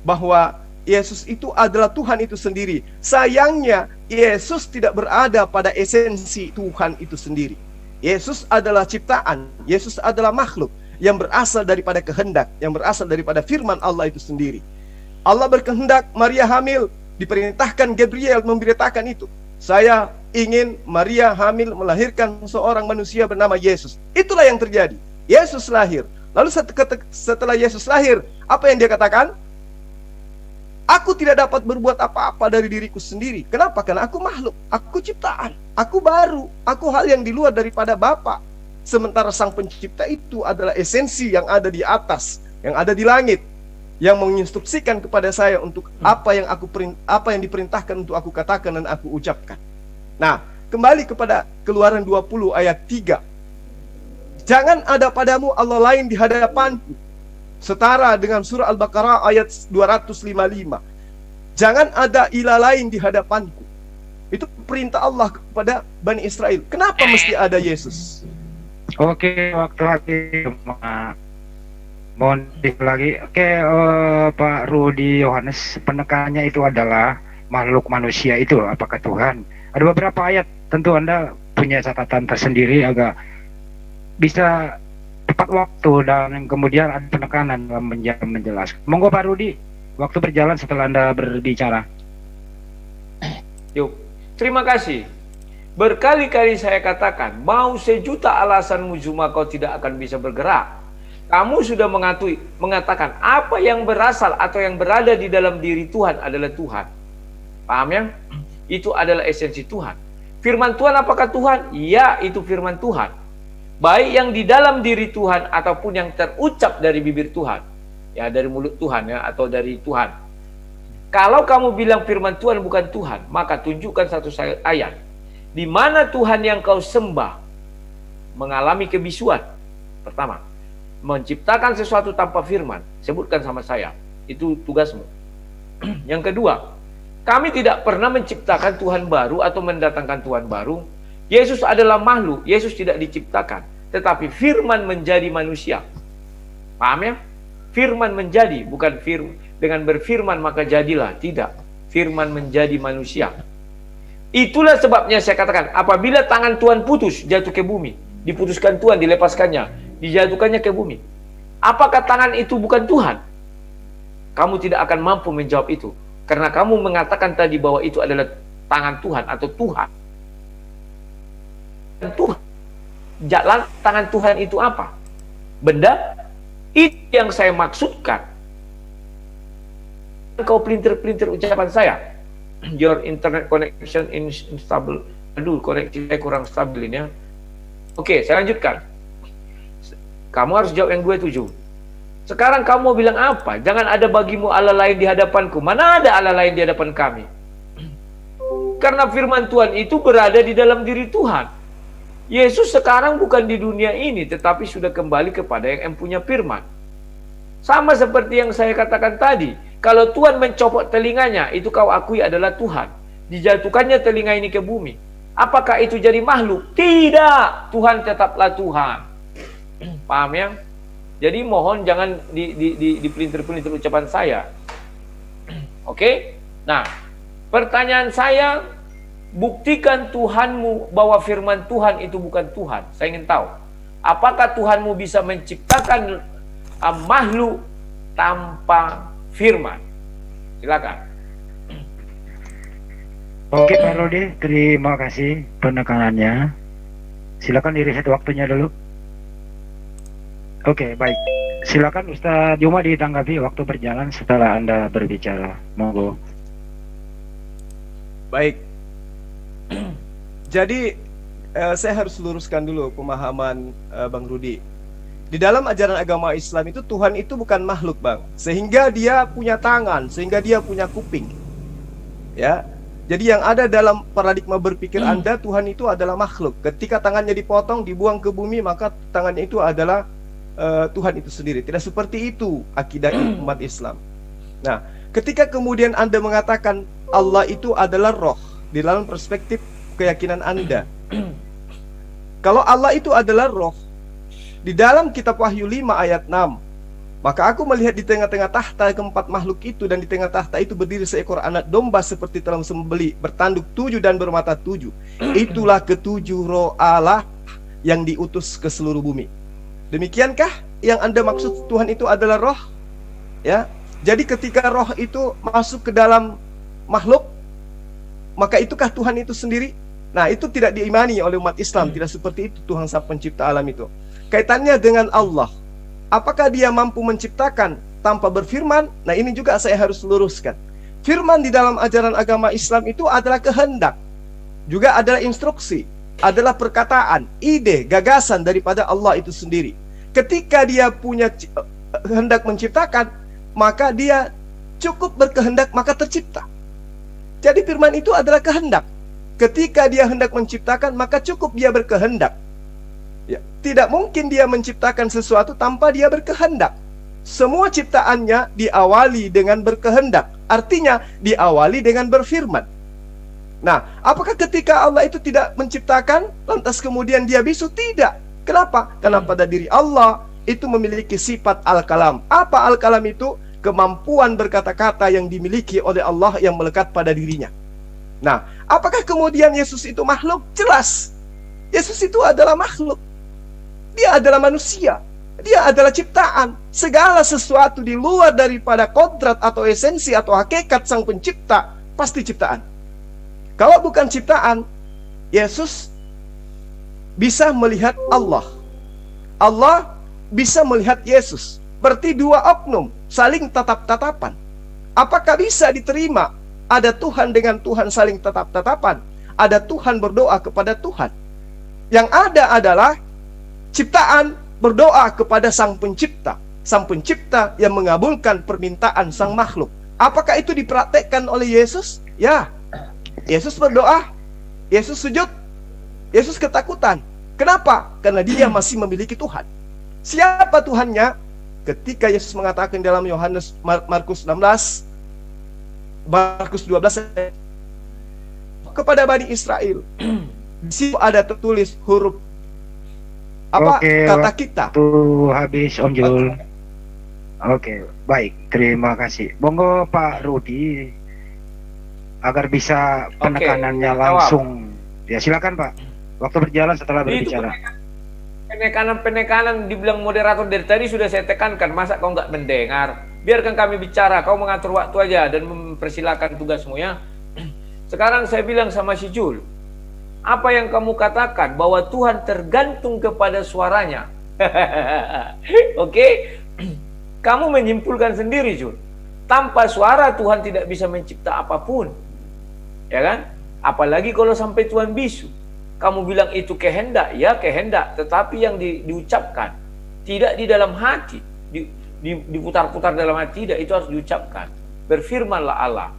C: bahwa Yesus itu adalah Tuhan itu sendiri, sayangnya Yesus tidak berada pada esensi Tuhan itu sendiri. Yesus adalah ciptaan, Yesus adalah makhluk yang berasal daripada kehendak, yang berasal daripada firman Allah itu sendiri. Allah berkehendak Maria hamil, diperintahkan Gabriel memberitakan itu. Saya ingin Maria hamil melahirkan seorang manusia bernama Yesus. Itulah yang terjadi. Yesus lahir. Lalu setelah Yesus lahir, apa yang dia katakan? Aku tidak dapat berbuat apa-apa dari diriku sendiri. Kenapa? Karena aku makhluk, aku ciptaan, aku baru, aku hal yang di luar daripada Bapa. Sementara Sang Pencipta itu adalah esensi yang ada di atas, yang ada di langit, yang menginstruksikan kepada saya untuk apa yang diperintahkan untuk aku katakan dan aku ucapkan. Nah, kembali kepada Keluaran 20 ayat 3. Jangan ada padamu Allah lain di hadapanku. Setara dengan surah Al-Baqarah ayat 255. Jangan ada ilah lain di hadapanku. Itu perintah Allah kepada Bani Israel. Kenapa mesti ada Yesus?
D: Oke, waktu lagi mohon lagi. Oke, Pak Rudi Yohanes, penekanannya itu adalah makhluk manusia itu apakah Tuhan? Ada beberapa ayat, tentu Anda punya catatan tersendiri agak bisa tepat waktu dan kemudian ada penekanan dalam menjelaskan. Monggo Pak Rudi, waktu berjalan setelah Anda berbicara.
A: Yuk, terima kasih. Berkali-kali saya katakan, mau sejuta alasanmu cuma kau tidak akan bisa bergerak. Kamu sudah mengatakan apa yang berasal atau yang berada di dalam diri Tuhan adalah Tuhan. Paham ya? Itu adalah esensi Tuhan. Firman Tuhan apakah Tuhan? Ya, itu firman Tuhan. Baik yang di dalam diri Tuhan ataupun yang terucap dari bibir Tuhan. Ya, dari mulut Tuhan ya, atau dari Tuhan. Kalau kamu bilang firman Tuhan bukan Tuhan, maka tunjukkan satu ayat di mana Tuhan yang kau sembah mengalami kebisuan. Pertama, menciptakan sesuatu tanpa firman. Sebutkan sama saya. Itu tugasmu. Yang kedua, kami tidak pernah menciptakan Tuhan baru atau mendatangkan Tuhan baru. Yesus adalah makhluk. Yesus tidak diciptakan. Tetapi firman menjadi manusia. Paham ya? Firman menjadi, bukan dengan berfirman maka jadilah. Tidak. Firman menjadi manusia. Itulah sebabnya saya katakan, apabila tangan Tuhan putus, jatuh ke bumi. Diputuskan Tuhan, dilepaskannya, dijatuhkannya ke bumi. Apakah tangan itu bukan Tuhan? Kamu tidak akan mampu menjawab itu. Karena kamu mengatakan tadi bahwa itu adalah tangan Tuhan atau Tuhan. Tuhan. Jalan tangan Tuhan itu apa? Benda? Itu yang saya maksudkan. Kau pelintir-pelintir ucapan saya. Your internet connection instable. Aduh, koneksi saya kurang stabil ini ya. Oke, saya lanjutkan. Kamu harus jawab yang 27. Sekarang kamu mau bilang apa? Jangan ada bagimu Allah lain di hadapanku. Mana ada Allah lain di hadapan kami? Karena firman Tuhan itu berada di dalam diri Tuhan. Yesus sekarang bukan di dunia ini, tetapi sudah kembali kepada yang punya firman. Sama seperti yang saya katakan tadi. Kalau Tuhan mencopot telinganya, itu kau akui adalah Tuhan. Dijatuhkannya telinga ini ke bumi. Apakah itu jadi makhluk? Tidak. Tuhan tetaplah Tuhan. Paham ya? Jadi mohon jangan dipelintir-pelintir ucapan saya. Oke? Nah, pertanyaan saya, buktikan Tuhanmu bahwa firman Tuhan itu bukan Tuhan. Saya ingin tahu, apakah Tuhanmu bisa menciptakan makhluk tanpa firman? Silakan.
D: Oke Pak Rodi, terima kasih penekanannya. Silakan di reset waktunya dulu. Oke, baik. Silakan Ustadz Juma ditanggapi waktu berjalan setelah Anda berbicara. Monggo.
C: Baik. Jadi saya harus luruskan dulu pemahaman Bang Rudi. Di dalam ajaran agama Islam itu Tuhan itu bukan makhluk, Bang. Sehingga dia punya tangan, sehingga dia punya kuping. Ya. Jadi yang ada dalam paradigma berpikir Anda, Tuhan itu adalah makhluk. Ketika tangannya dipotong, dibuang ke bumi, maka tangannya itu adalah Tuhan itu sendiri. Tidak seperti itu akidah umat Islam. Nah, ketika kemudian Anda mengatakan Allah itu adalah roh, di dalam perspektif keyakinan Anda, kalau Allah itu adalah roh, di dalam kitab Wahyu 5 ayat 6, maka aku melihat di tengah-tengah tahta keempat makhluk itu, dan di tengah tahta itu berdiri seekor anak domba seperti dalam sembeli, bertanduk 7 dan bermata 7. Itulah ketujuh roh Allah yang diutus ke seluruh bumi. Demikiankah yang Anda maksud Tuhan itu adalah roh? Ya. Jadi ketika roh itu masuk ke dalam makhluk, maka itukah Tuhan itu sendiri? Nah, itu tidak diimani oleh umat Islam. Tidak seperti itu Tuhan Sang Pencipta alam itu. Kaitannya dengan Allah, apakah dia mampu menciptakan tanpa berfirman? Nah, ini juga saya harus luruskan. Firman di dalam ajaran agama Islam itu adalah kehendak, juga adalah instruksi, adalah perkataan, ide, gagasan daripada Allah itu sendiri. Ketika dia punya hendak menciptakan, maka dia cukup berkehendak maka tercipta. Jadi firman itu adalah kehendak. Ketika dia hendak menciptakan, maka cukup dia berkehendak. Ya, tidak mungkin dia menciptakan sesuatu tanpa dia berkehendak. Semua ciptaannya diawali dengan berkehendak. Artinya diawali dengan berfirman. Nah, apakah ketika Allah itu tidak menciptakan, lantas kemudian dia bisu? Tidak. Kenapa? Karena pada diri Allah itu memiliki sifat al-kalam. Apa al-kalam itu? Kemampuan berkata-kata yang dimiliki oleh Allah yang melekat pada dirinya. Nah, apakah kemudian Yesus itu makhluk? Jelas. Yesus itu adalah makhluk. Dia adalah manusia. Dia adalah ciptaan. Segala sesuatu di luar daripada kodrat atau esensi atau hakikat Sang Pencipta pasti ciptaan. Kalau bukan ciptaan, Yesus bisa melihat Allah. Allah bisa melihat Yesus. Berarti dua oknum saling tatap-tatapan. Apakah bisa diterima ada Tuhan dengan Tuhan saling tatap-tatapan? Ada Tuhan berdoa kepada Tuhan. Yang ada adalah ciptaan berdoa kepada Sang Pencipta. Sang Pencipta yang mengabulkan permintaan sang makhluk. Apakah itu dipraktekkan oleh Yesus? Ya. Yesus berdoa, Yesus sujud, Yesus ketakutan. Kenapa? Karena dia masih memiliki Tuhan. Siapa Tuhannya? Ketika Yesus mengatakan dalam Yohanes Markus 16, Markus 12 kepada Bani Israel. Di situ ada tertulis huruf apa?
D: Oke,
C: Kata kita.
D: Tuh habis Om Jul. Oke, baik. Terima kasih. Monggo Pak Rudi agar bisa penekanannya
A: jawab.
D: langsung. Ya silakan Pak. Waktu berjalan setelah
A: Itu
D: berbicara.
A: Penekanan dibilang moderator dari tadi sudah saya tekankan. Masa kau nggak mendengar? Biarkan kami bicara. Kau mengatur waktu aja dan mempersilahkan tugasmu ya. Sekarang saya bilang sama si Jul, apa yang kamu katakan bahwa Tuhan tergantung kepada suaranya. Oke? Kamu menyimpulkan sendiri, Jul. Tanpa suara Tuhan tidak bisa mencipta apapun. Ya kan? Apalagi kalau sampai Tuhan bisu. Kamu bilang itu kehendak, ya kehendak, tetapi yang diucapkan tidak di dalam hati, diputar-putar dalam hati, tidak, itu harus diucapkan. Berfirmanlah Allah,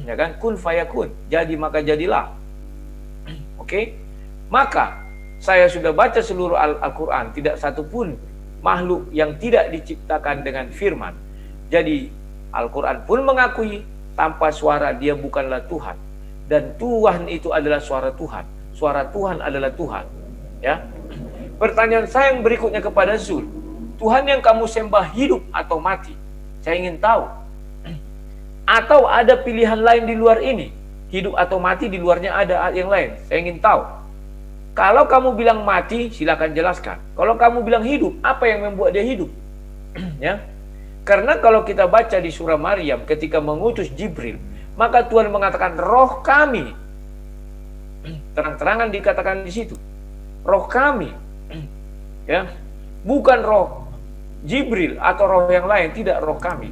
A: ya kan? Kun fayakun, jadi maka jadilah. Oke? Maka saya sudah baca seluruh Al-Quran, tidak satupun makhluk yang tidak diciptakan dengan firman. Jadi Al-Quran pun mengakui tanpa suara dia bukanlah Tuhan, dan Tuhan itu adalah suara Tuhan. Suara Tuhan adalah Tuhan. Ya. Pertanyaan saya yang berikutnya kepada Zul, Tuhan yang kamu sembah hidup atau mati? Saya ingin tahu. Atau ada pilihan lain di luar ini? Hidup atau mati, di luarnya ada yang lain? Saya ingin tahu. Kalau kamu bilang mati, silakan jelaskan. Kalau kamu bilang hidup, apa yang membuat dia hidup? Ya. Karena kalau kita baca di surah Maryam ketika mengutus Jibril, maka Tuhan mengatakan roh kami. Terang-terangan dikatakan di situ, roh kami, ya, bukan roh Jibril atau roh yang lain, tidak, roh kami.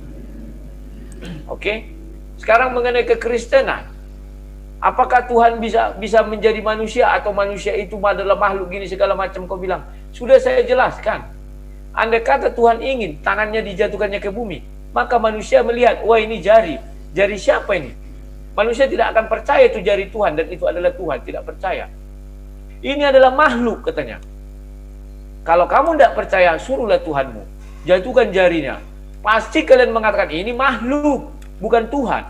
A: Oke. Sekarang mengenai kekristenan, apakah Tuhan bisa menjadi manusia atau manusia itu adalah makhluk gini segala macam? Kau bilang sudah saya jelaskan. Andai kata Tuhan ingin tangannya dijatuhkannya ke bumi, maka manusia melihat, wah ini jari siapa ini? Manusia tidak akan percaya itu jari Tuhan dan itu adalah Tuhan, tidak percaya. Ini adalah makhluk katanya. Kalau kamu tidak percaya, suruhlah Tuhanmu jatuhkan jarinya. Pasti kalian mengatakan ini makhluk, bukan Tuhan.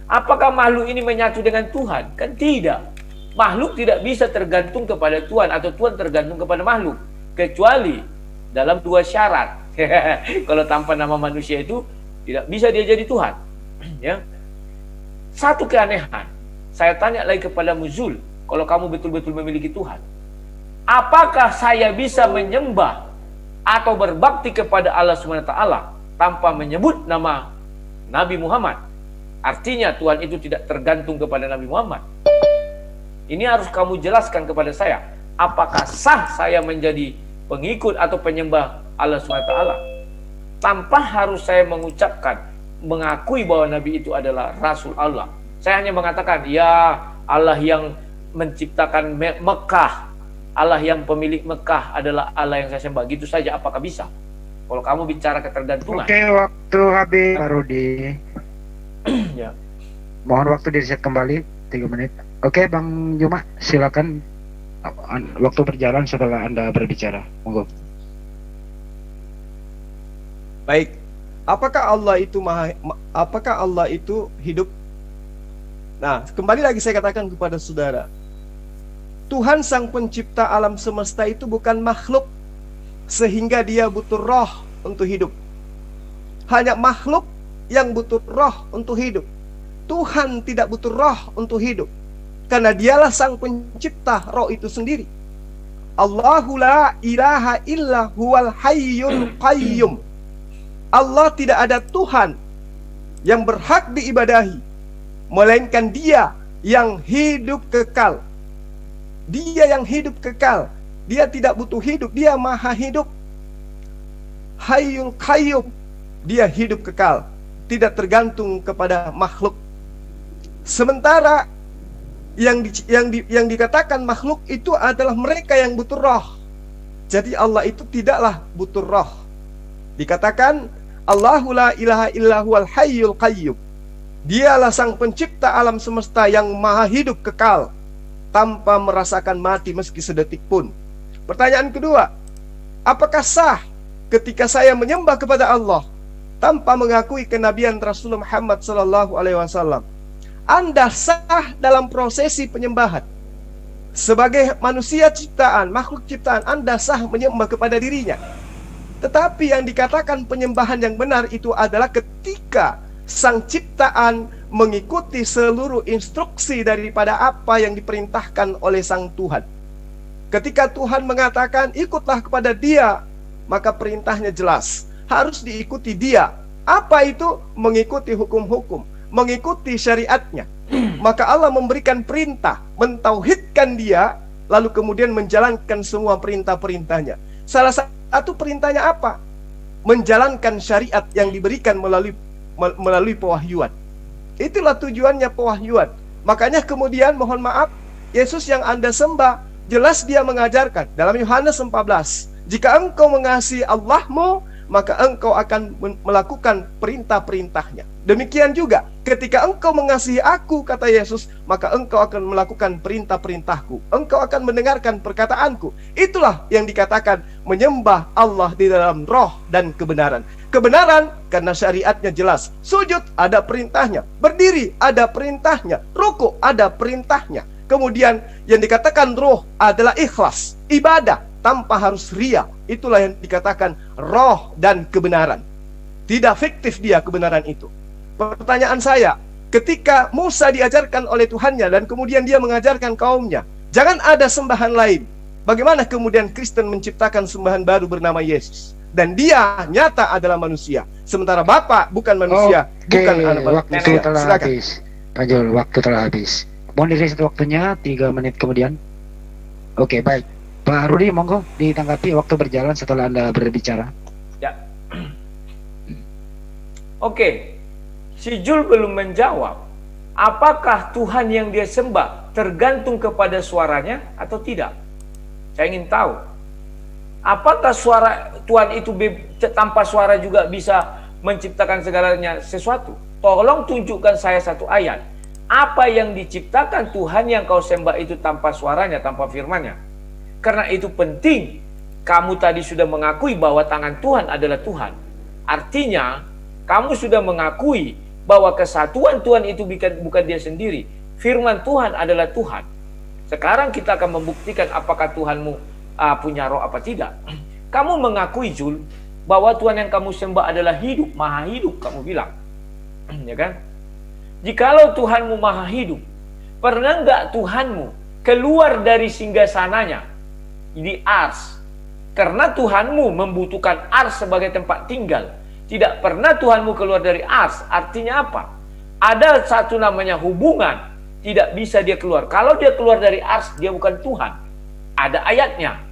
A: Apakah makhluk ini menyatu dengan Tuhan? Kan tidak. Makhluk tidak bisa tergantung kepada Tuhan atau Tuhan tergantung kepada makhluk, kecuali dalam dua syarat. Kalau tanpa nama manusia itu tidak bisa dia jadi Tuhan. Ya. Satu keanehan, saya tanya lagi kepada Muzul, kalau kamu betul-betul memiliki Tuhan, apakah saya bisa menyembah atau berbakti kepada Allah SWT tanpa menyebut nama Nabi Muhammad? Artinya Tuhan itu tidak tergantung kepada Nabi Muhammad. Ini harus kamu jelaskan kepada saya. Apakah sah saya menjadi pengikut atau penyembah Allah SWT tanpa harus saya mengucapkan, mengakui bahwa Nabi itu adalah Rasul Allah. Saya hanya mengatakan, ya Allah yang menciptakan Mekah, Allah yang pemilik Mekah adalah Allah yang saya sembah. Gitu saja, apakah bisa? Kalau kamu bicara ketergantungan.
D: Oke, waktu habis Pak Rudi.
A: Ya.
D: Mohon waktu di-reset kembali 3 menit. Oke, Bang Juma, silakan. Waktu berjalan setelah Anda berbicara. Monggo.
C: Baik. Apakah Allah itu hidup? Nah, kembali lagi saya katakan kepada saudara, Tuhan sang pencipta alam semesta itu bukan makhluk sehingga dia butuh roh untuk hidup. Hanya makhluk yang butuh roh untuk hidup. Tuhan tidak butuh roh untuk hidup, karena dialah sang pencipta roh itu sendiri. Allahu la ilaha illa huwal hayyul qayyum. Allah tidak ada Tuhan yang berhak diibadahi, melainkan Dia yang hidup kekal. Dia yang hidup kekal. Dia tidak butuh hidup, Dia maha hidup. Hayyul qayyum. Dia hidup kekal, tidak tergantung kepada makhluk. Sementara yang dikatakan makhluk itu adalah mereka yang butuh roh. Jadi Allah itu tidaklah butuh roh. Dikatakan Allahu la ilaha illa huwal hayyul qayyum. Dialah sang pencipta alam semesta yang maha hidup kekal, tanpa merasakan mati meski sedetik pun. Pertanyaan kedua, apakah sah ketika saya menyembah kepada Allah tanpa mengakui kenabian Rasulullah Muhammad SAW? Anda sah dalam prosesi penyembahan. Sebagai manusia ciptaan, makhluk ciptaan, Anda sah menyembah kepada dirinya. Tetapi yang dikatakan penyembahan yang benar itu adalah ketika sang ciptaan mengikuti seluruh instruksi daripada apa yang diperintahkan oleh sang Tuhan. Ketika Tuhan mengatakan ikutlah kepada Dia, maka perintahnya jelas, harus diikuti Dia. Apa itu? Mengikuti hukum-hukum, mengikuti syariatnya. Maka Allah memberikan perintah, mentauhidkan Dia, lalu kemudian menjalankan semua perintah-perintahnya. Salah satu perintahnya apa? Menjalankan syariat yang diberikan melalui pewahyuan. Itulah tujuannya pewahyuan. Makanya kemudian mohon maaf, Yesus yang Anda sembah, jelas Dia mengajarkan dalam Yohanes 14, jika engkau mengasihi Allahmu, maka engkau akan melakukan perintah-perintahnya. Demikian juga ketika engkau mengasihi aku, kata Yesus, maka engkau akan melakukan perintah-perintahku. Engkau akan mendengarkan perkataanku. Itulah yang dikatakan menyembah Allah di dalam roh dan kebenaran. Kebenaran karena syariatnya jelas. Sujud ada perintahnya, berdiri ada perintahnya, rukuk ada perintahnya. Kemudian yang dikatakan roh adalah ikhlas, ibadah tanpa harus ria. Itulah yang dikatakan roh dan kebenaran. Tidak fiktif dia kebenaran itu. Pertanyaan saya, ketika Musa diajarkan oleh Tuhannya dan kemudian dia mengajarkan kaumnya, jangan ada sembahan lain. Bagaimana kemudian Kristen menciptakan sembahan baru bernama Yesus? Dan dia nyata adalah manusia. Sementara Bapa bukan manusia, bukan anak manusia.
D: Waktu telah
C: Silakan.
D: habis. Rajul, waktu telah habis. Mohon direset waktunya 3 menit kemudian. Oke, baik. Pak Rudi, monggo ditanggapi waktu berjalan setelah Anda berbicara.
A: Ya. Oke. Si Jul belum menjawab. Apakah Tuhan yang dia sembah tergantung kepada suaranya atau tidak? Saya ingin tahu. Apakah suara Tuhan itu tanpa suara juga bisa menciptakan segalanya sesuatu? Tolong tunjukkan saya satu ayat. Apa yang diciptakan Tuhan yang kau sembah itu tanpa suaranya, tanpa firman-Nya? Karena itu penting. Kamu tadi sudah mengakui bahwa tangan Tuhan adalah Tuhan. Artinya, kamu sudah mengakui bahwa kesatuan Tuhan itu bukan dia sendiri. Firman Tuhan adalah Tuhan. Sekarang kita akan membuktikan apakah Tuhanmu punya roh apa tidak. Kamu mengakui, Jul, bahwa Tuhan yang kamu sembah adalah hidup, maha hidup, kamu bilang. Ya kan? Jikalau Tuhanmu maha hidup, pernah enggak Tuhanmu keluar dari singgasananya di ars? Karena Tuhanmu membutuhkan ars sebagai tempat tinggal. Tidak pernah Tuhanmu keluar dari ars. Artinya apa? Ada satu namanya hubungan. Tidak bisa dia keluar. Kalau dia keluar dari ars, dia bukan Tuhan. Ada ayatnya.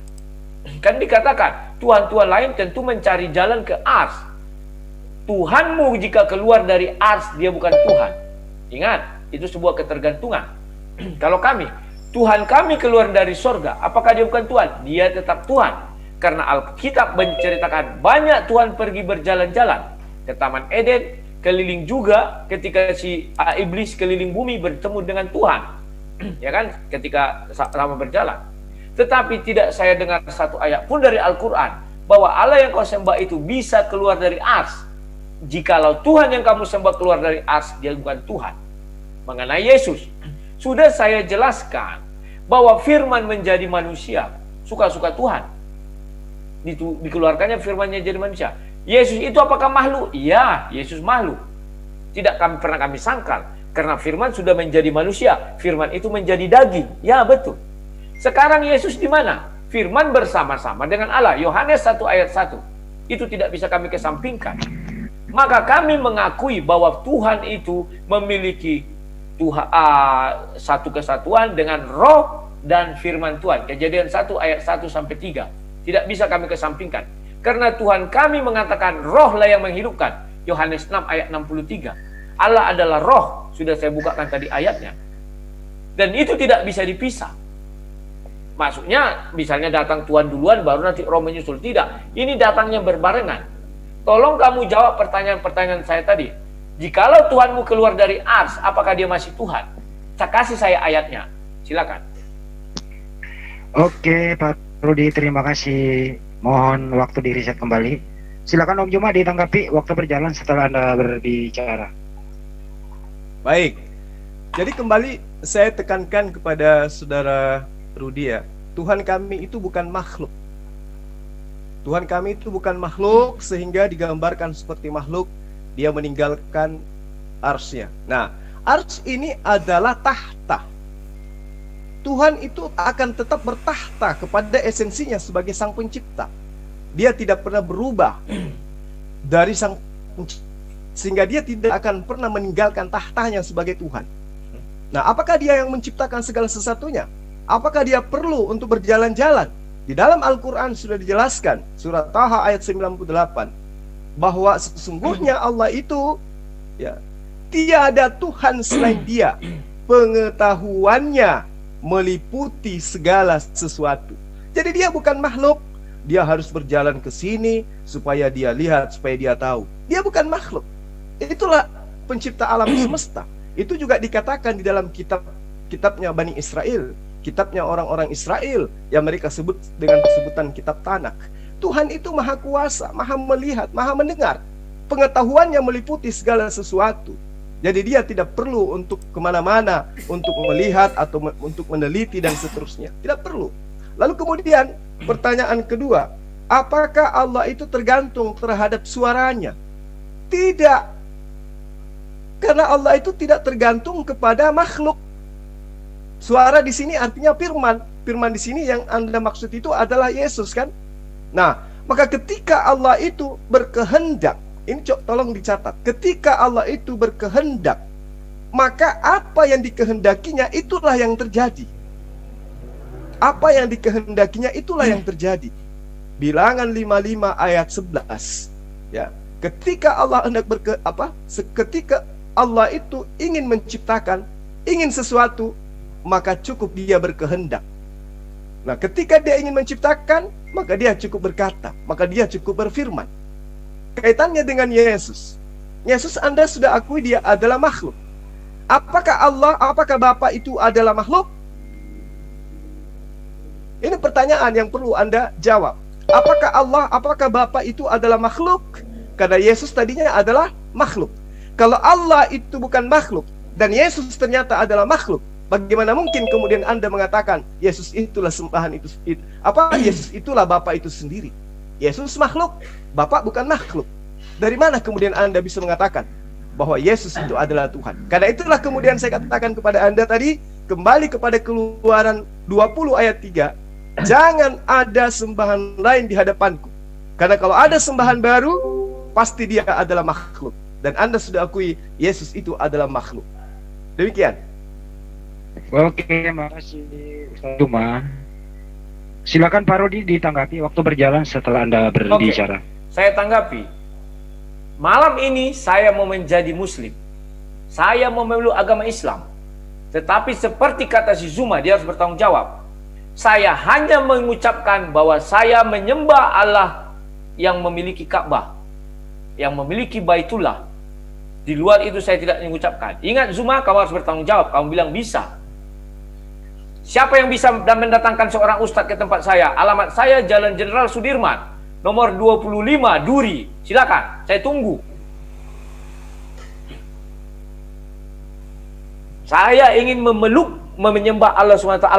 A: Kan dikatakan, Tuhan-Tuhan lain tentu mencari jalan ke ars. Tuhanmu jika keluar dari ars, dia bukan Tuhan. Ingat, itu sebuah ketergantungan. Kalau kami, Tuhan kami keluar dari sorga, apakah dia bukan Tuhan? Dia tetap Tuhan. Karena Alkitab menceritakan banyak Tuhan pergi berjalan-jalan ke Taman Eden, keliling juga ketika si iblis keliling bumi bertemu dengan Tuhan. Ya kan? Ketika lama berjalan. Tetapi tidak saya dengar satu ayat pun dari Al-Quran bahwa Allah yang kau sembah itu bisa keluar dari ars. Jikalau Tuhan yang kamu sembah keluar dari ars, dia bukan Tuhan. Mengenai Yesus, sudah saya jelaskan bahwa firman menjadi manusia, suka-suka Tuhan. Dikeluarkannya firmannya jadi manusia. Yesus itu apakah makhluk? Iya, Yesus makhluk. Tidak pernah kami sangkal. Karena firman sudah menjadi manusia. Firman itu menjadi daging. Ya, betul. Sekarang Yesus di mana? Firman bersama-sama dengan Allah. Yohanes 1 ayat 1. Itu tidak bisa kami kesampingkan. Maka kami mengakui bahwa Tuhan itu memiliki satu kesatuan dengan roh dan firman Tuhan. Kejadian 1 ayat 1 sampai 3. Tidak bisa kami kesampingkan. Karena Tuhan kami mengatakan roh lah yang menghidupkan. Yohanes 6 ayat 63. Allah adalah roh. Sudah saya bukakan tadi ayatnya. Dan itu tidak bisa dipisah. Maksudnya misalnya datang Tuhan duluan baru nanti roh menyusul. Tidak. Ini datangnya berbarengan. Tolong kamu jawab pertanyaan-pertanyaan saya tadi. Jikalau Tuhanmu keluar dari ars, apakah dia masih Tuhan? Kasih saya ayatnya. Silakan.
D: Oke, Pak Rudi, terima kasih. Mohon waktu di riset kembali. Silakan Om Juma ditanggapi waktu berjalan setelah Anda berbicara.
C: Baik. Jadi kembali saya tekankan kepada saudara Rudi ya. Tuhan kami itu bukan makhluk. Tuhan kami itu bukan makhluk sehingga digambarkan seperti makhluk. Dia meninggalkan arsnya. Nah, ars ini adalah tahta. Tuhan itu akan tetap bertahta kepada esensinya sebagai sang pencipta. Dia tidak pernah berubah dari sang pencipta, sehingga dia tidak akan pernah meninggalkan tahtanya sebagai Tuhan. Nah, apakah dia yang menciptakan segala sesuatunya? Apakah dia perlu untuk berjalan-jalan? Di dalam Al-Quran sudah dijelaskan, surat Taha ayat 98, bahwa sesungguhnya Allah itu ya, tiada Tuhan selain dia. Pengetahuannya meliputi segala sesuatu. Jadi dia bukan makhluk. Dia harus berjalan ke sini supaya dia lihat, supaya dia tahu. Dia bukan makhluk. Itulah pencipta alam semesta. Itu juga dikatakan di dalam kitabnya Bani Israel, kitabnya orang-orang Israel yang mereka sebut dengan sebutan kitab Tanakh. Tuhan itu maha kuasa, maha melihat, maha mendengar. Pengetahuannya meliputi segala sesuatu. Jadi dia tidak perlu untuk kemana-mana, untuk melihat atau untuk meneliti dan seterusnya. Tidak perlu. Lalu kemudian pertanyaan kedua, apakah Allah itu tergantung terhadap suaranya? Tidak. Karena Allah itu tidak tergantung kepada makhluk. Suara di sini artinya firman. Firman di sini yang Anda maksud itu adalah Yesus kan? Nah, maka ketika Allah itu berkehendak, ini tolong dicatat. Ketika Allah itu berkehendak, maka apa yang dikehendakinya itulah yang terjadi. Apa yang dikehendakinya itulah yang terjadi. Bilangan 55 ayat 11. Ya, ketika Allah hendak ketika Allah itu ingin menciptakan, ingin sesuatu, maka cukup dia berkehendak. Nah, ketika dia ingin menciptakan, maka dia cukup berkata, maka dia cukup berfirman. Kaitannya dengan Yesus. Yesus Anda sudah akui dia adalah makhluk. Apakah Bapa itu adalah makhluk? Ini pertanyaan yang perlu Anda jawab. Apakah Bapa itu adalah makhluk? Karena Yesus tadinya adalah makhluk. Kalau Allah itu bukan makhluk dan Yesus ternyata adalah makhluk, bagaimana mungkin kemudian Anda mengatakan Yesus itulah sembahan itu? Yesus itulah Bapa itu sendiri? Yesus makhluk, Bapa bukan makhluk. Dari mana kemudian Anda bisa mengatakan bahwa Yesus itu adalah Tuhan? Karena itulah kemudian saya katakan kepada Anda tadi, kembali kepada Keluaran 20 ayat 3, jangan ada sembahan lain di hadapanku. Karena kalau ada sembahan baru, pasti dia adalah makhluk. Dan Anda sudah akui Yesus itu adalah makhluk. Demikian.
D: Oke, makasih Ustaz Juma. Silakan Pak Rudi ditanggapi waktu berjalan setelah Anda berbicara.
A: Saya tanggapi. Malam ini saya mau menjadi muslim. Saya mau memeluk agama Islam. Tetapi seperti kata si Zuma, dia harus bertanggung jawab. Saya hanya mengucapkan bahwa saya menyembah Allah yang memiliki Ka'bah, yang memiliki Baitullah. Di luar itu saya tidak mengucapkan. Ingat Zuma, kamu harus bertanggung jawab. Kamu bilang bisa. Siapa yang bisa dan mendatangkan seorang ustadz ke tempat saya? Alamat saya Jalan Jenderal Sudirman, nomor 25, Duri. Silakan, saya tunggu. Saya ingin menyembah Allah SWT.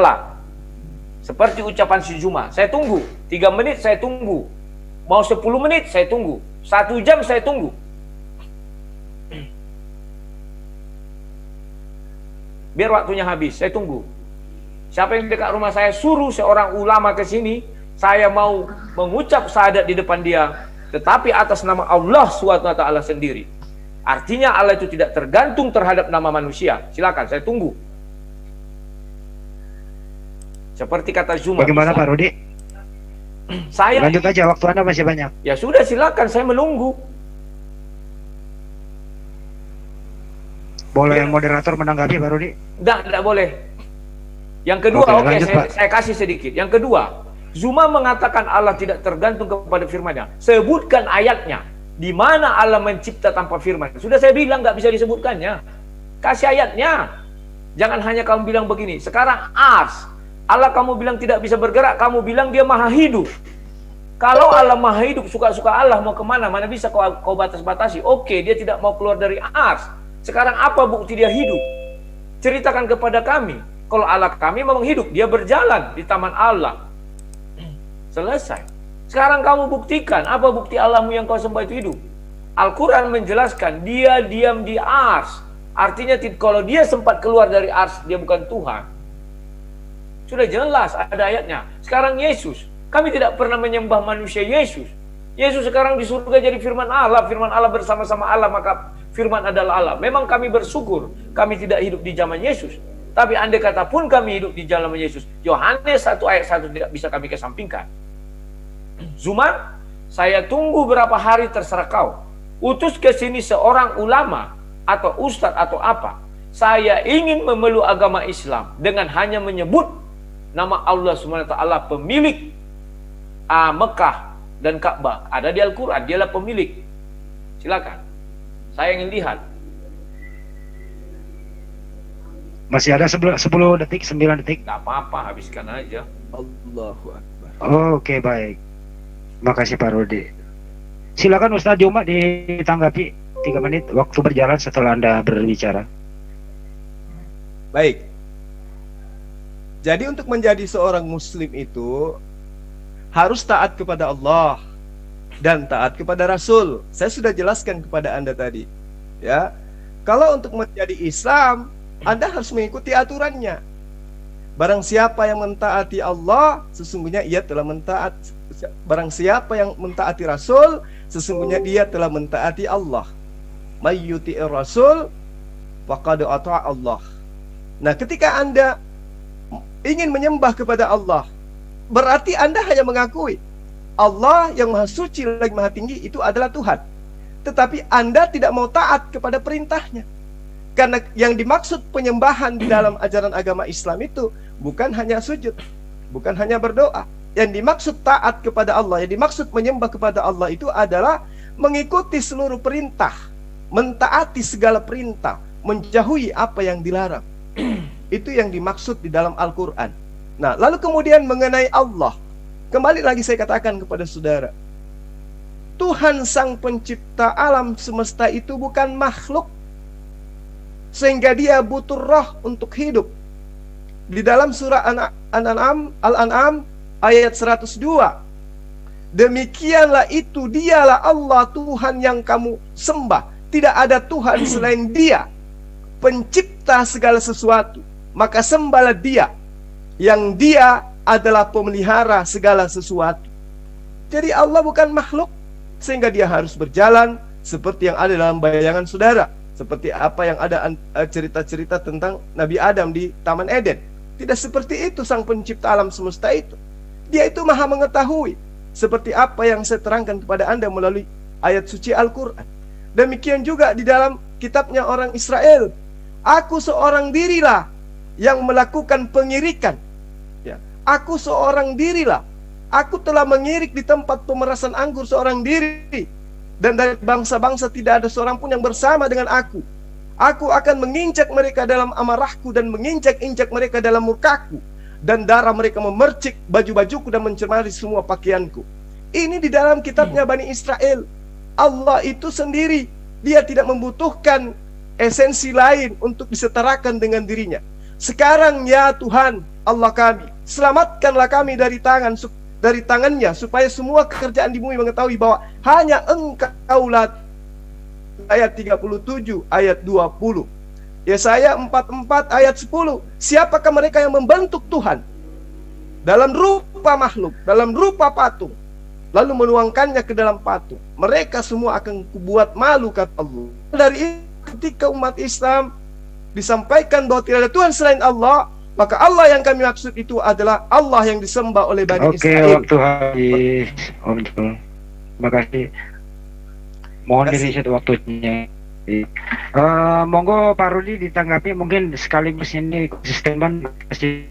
A: Seperti ucapan si Zuma. Saya tunggu. 3 menit saya tunggu. Mau 10 menit saya tunggu. 1 jam saya tunggu. Biar waktunya habis, saya tunggu. Siapa yang dekat rumah saya, suruh seorang ulama ke sini, saya mau mengucap syahadat di depan dia, tetapi atas nama Allah SWT sendiri. Artinya Allah itu tidak tergantung terhadap nama manusia. Silakan, saya tunggu. Seperti kata Zuma.
D: Bagaimana Pak Rudi?
A: Saya
D: lanjut aja, waktu Anda masih banyak.
A: Ya sudah, silakan, saya menunggu.
D: Boleh moderator menanggapi Pak Rudi?
A: Tidak boleh. Yang kedua, oke, saya kasih sedikit. Yang kedua, Zuma mengatakan Allah tidak tergantung kepada firman-Nya. Sebutkan ayatnya. Di mana Allah mencipta tanpa firman? Sudah saya bilang nggak bisa disebutkannya. Kasih ayatnya. Jangan hanya kamu bilang begini. Sekarang ars. Allah kamu bilang tidak bisa bergerak. Kamu bilang dia maha hidup. Kalau Allah maha hidup, suka-suka Allah mau kemana? Mana bisa kau batas-batasi? Oke, dia tidak mau keluar dari ars. Sekarang apa bukti dia hidup? Ceritakan kepada kami. Kalau Allah kami memang hidup. Dia berjalan di taman Allah. Selesai. Sekarang kamu buktikan, apa bukti Allahmu yang kau sembah itu hidup? Al-Quran menjelaskan, dia diam di ars. Artinya kalau dia sempat keluar dari ars, dia bukan Tuhan. Sudah jelas, ada ayatnya. Sekarang Yesus, kami tidak pernah menyembah manusia Yesus. Yesus sekarang di surga jadi firman Allah bersama-sama Allah, maka firman adalah Allah. Memang kami bersyukur, kami tidak hidup di zaman Yesus. Tapi andai kata pun kami hidup di zaman Yesus, Yohanes 1 ayat 1 tidak bisa kami kesampingkan. Zumar, saya tunggu berapa hari terserah kau. Utus ke sini seorang ulama atau ustadz atau apa. Saya ingin memeluk agama Islam dengan hanya menyebut nama Allah SWT, pemilik Mekah dan Ka'bah. Ada di Al-Quran, dialah pemilik. Silakan. Saya ingin lihat.
D: Masih ada 10 detik, 9 detik.
A: Gak apa-apa, habiskan aja.
C: Allahu Akbar.
D: Oke, baik. Makasih Pak Rudi. Silakan Ustadz Juma ditanggapi 3 menit waktu berjalan setelah Anda berbicara.
C: Baik. Jadi untuk menjadi seorang muslim itu harus taat kepada Allah dan taat kepada Rasul. Saya sudah jelaskan kepada Anda tadi. Ya. Kalau untuk menjadi Islam, Anda harus mengikuti aturannya. Barang siapa yang mentaati Allah, sesungguhnya ia telah mentaati. Barang siapa yang mentaati Rasul, sesungguhnya dia telah mentaati Allah. Mayyuti'ir Rasul faqad ata'a Allah. Nah, ketika Anda ingin menyembah kepada Allah, berarti Anda hanya mengakui Allah yang maha suci lagi maha tinggi itu adalah Tuhan. Tetapi Anda tidak mau taat kepada perintahnya. Karena yang dimaksud penyembahan di dalam ajaran agama Islam itu bukan hanya sujud, bukan hanya berdoa. Yang dimaksud taat kepada Allah, yang dimaksud menyembah kepada Allah itu adalah mengikuti seluruh perintah, mentaati segala perintah, menjauhi apa yang dilarang. Itu yang dimaksud di dalam Al-Quran. Nah, lalu kemudian mengenai Allah, kembali lagi saya katakan kepada saudara, Tuhan sang pencipta alam semesta itu bukan makhluk, sehingga dia butuh roh untuk hidup. Di dalam surah Al-An'am ayat 102, demikianlah itu dialah Allah Tuhan yang kamu sembah, tidak ada Tuhan selain dia, pencipta segala sesuatu, maka sembahlah dia, yang dia adalah pemelihara segala sesuatu. Jadi Allah bukan makhluk, sehingga dia harus berjalan seperti yang ada dalam bayangan saudara, seperti apa yang ada cerita-cerita tentang Nabi Adam di Taman Eden. Tidak seperti itu sang pencipta alam semesta itu. Dia itu maha mengetahui, seperti apa yang saya terangkan kepada Anda melalui ayat suci Al-Quran. Demikian juga di dalam kitabnya orang Israel, aku seorang dirilah yang melakukan pengirikan. Ya, aku seorang dirilah, aku telah mengirik di tempat pemerasan anggur seorang diri, dan dari bangsa-bangsa tidak ada seorang pun yang bersama dengan aku. Aku akan menginjak mereka dalam amarahku dan menginjak-injak mereka dalam murkaku, dan darah mereka memercik baju-bajuku dan mencemari semua pakaianku. Ini di dalam kitabnya Bani Israel. Allah itu sendiri, dia tidak membutuhkan esensi lain untuk disetarakan dengan dirinya. Sekarang ya Tuhan Allah kami, selamatkanlah kami dari tangannya, supaya semua kerjaan di bumi mengetahui bahwa hanya Engkaulah. Ayat 37, ayat 20. Yesaya 44 ayat 10. Siapakah mereka yang membentuk Tuhan dalam rupa makhluk, dalam rupa patung, lalu menuangkannya ke dalam patung? Mereka semua akan kubuat malu, kata Allah. Dari ketika umat Islam disampaikan bahwa tidak ada Tuhan selain Allah, maka Allah yang kami maksud itu adalah Allah yang disembah oleh Bani Israel.
D: Oke, waktu habis. Om, terima kasih. Mohon di-reset waktunya. Monggo Pak Rudi ditanggapi, mungkin sekaligus ini konsisten kasih.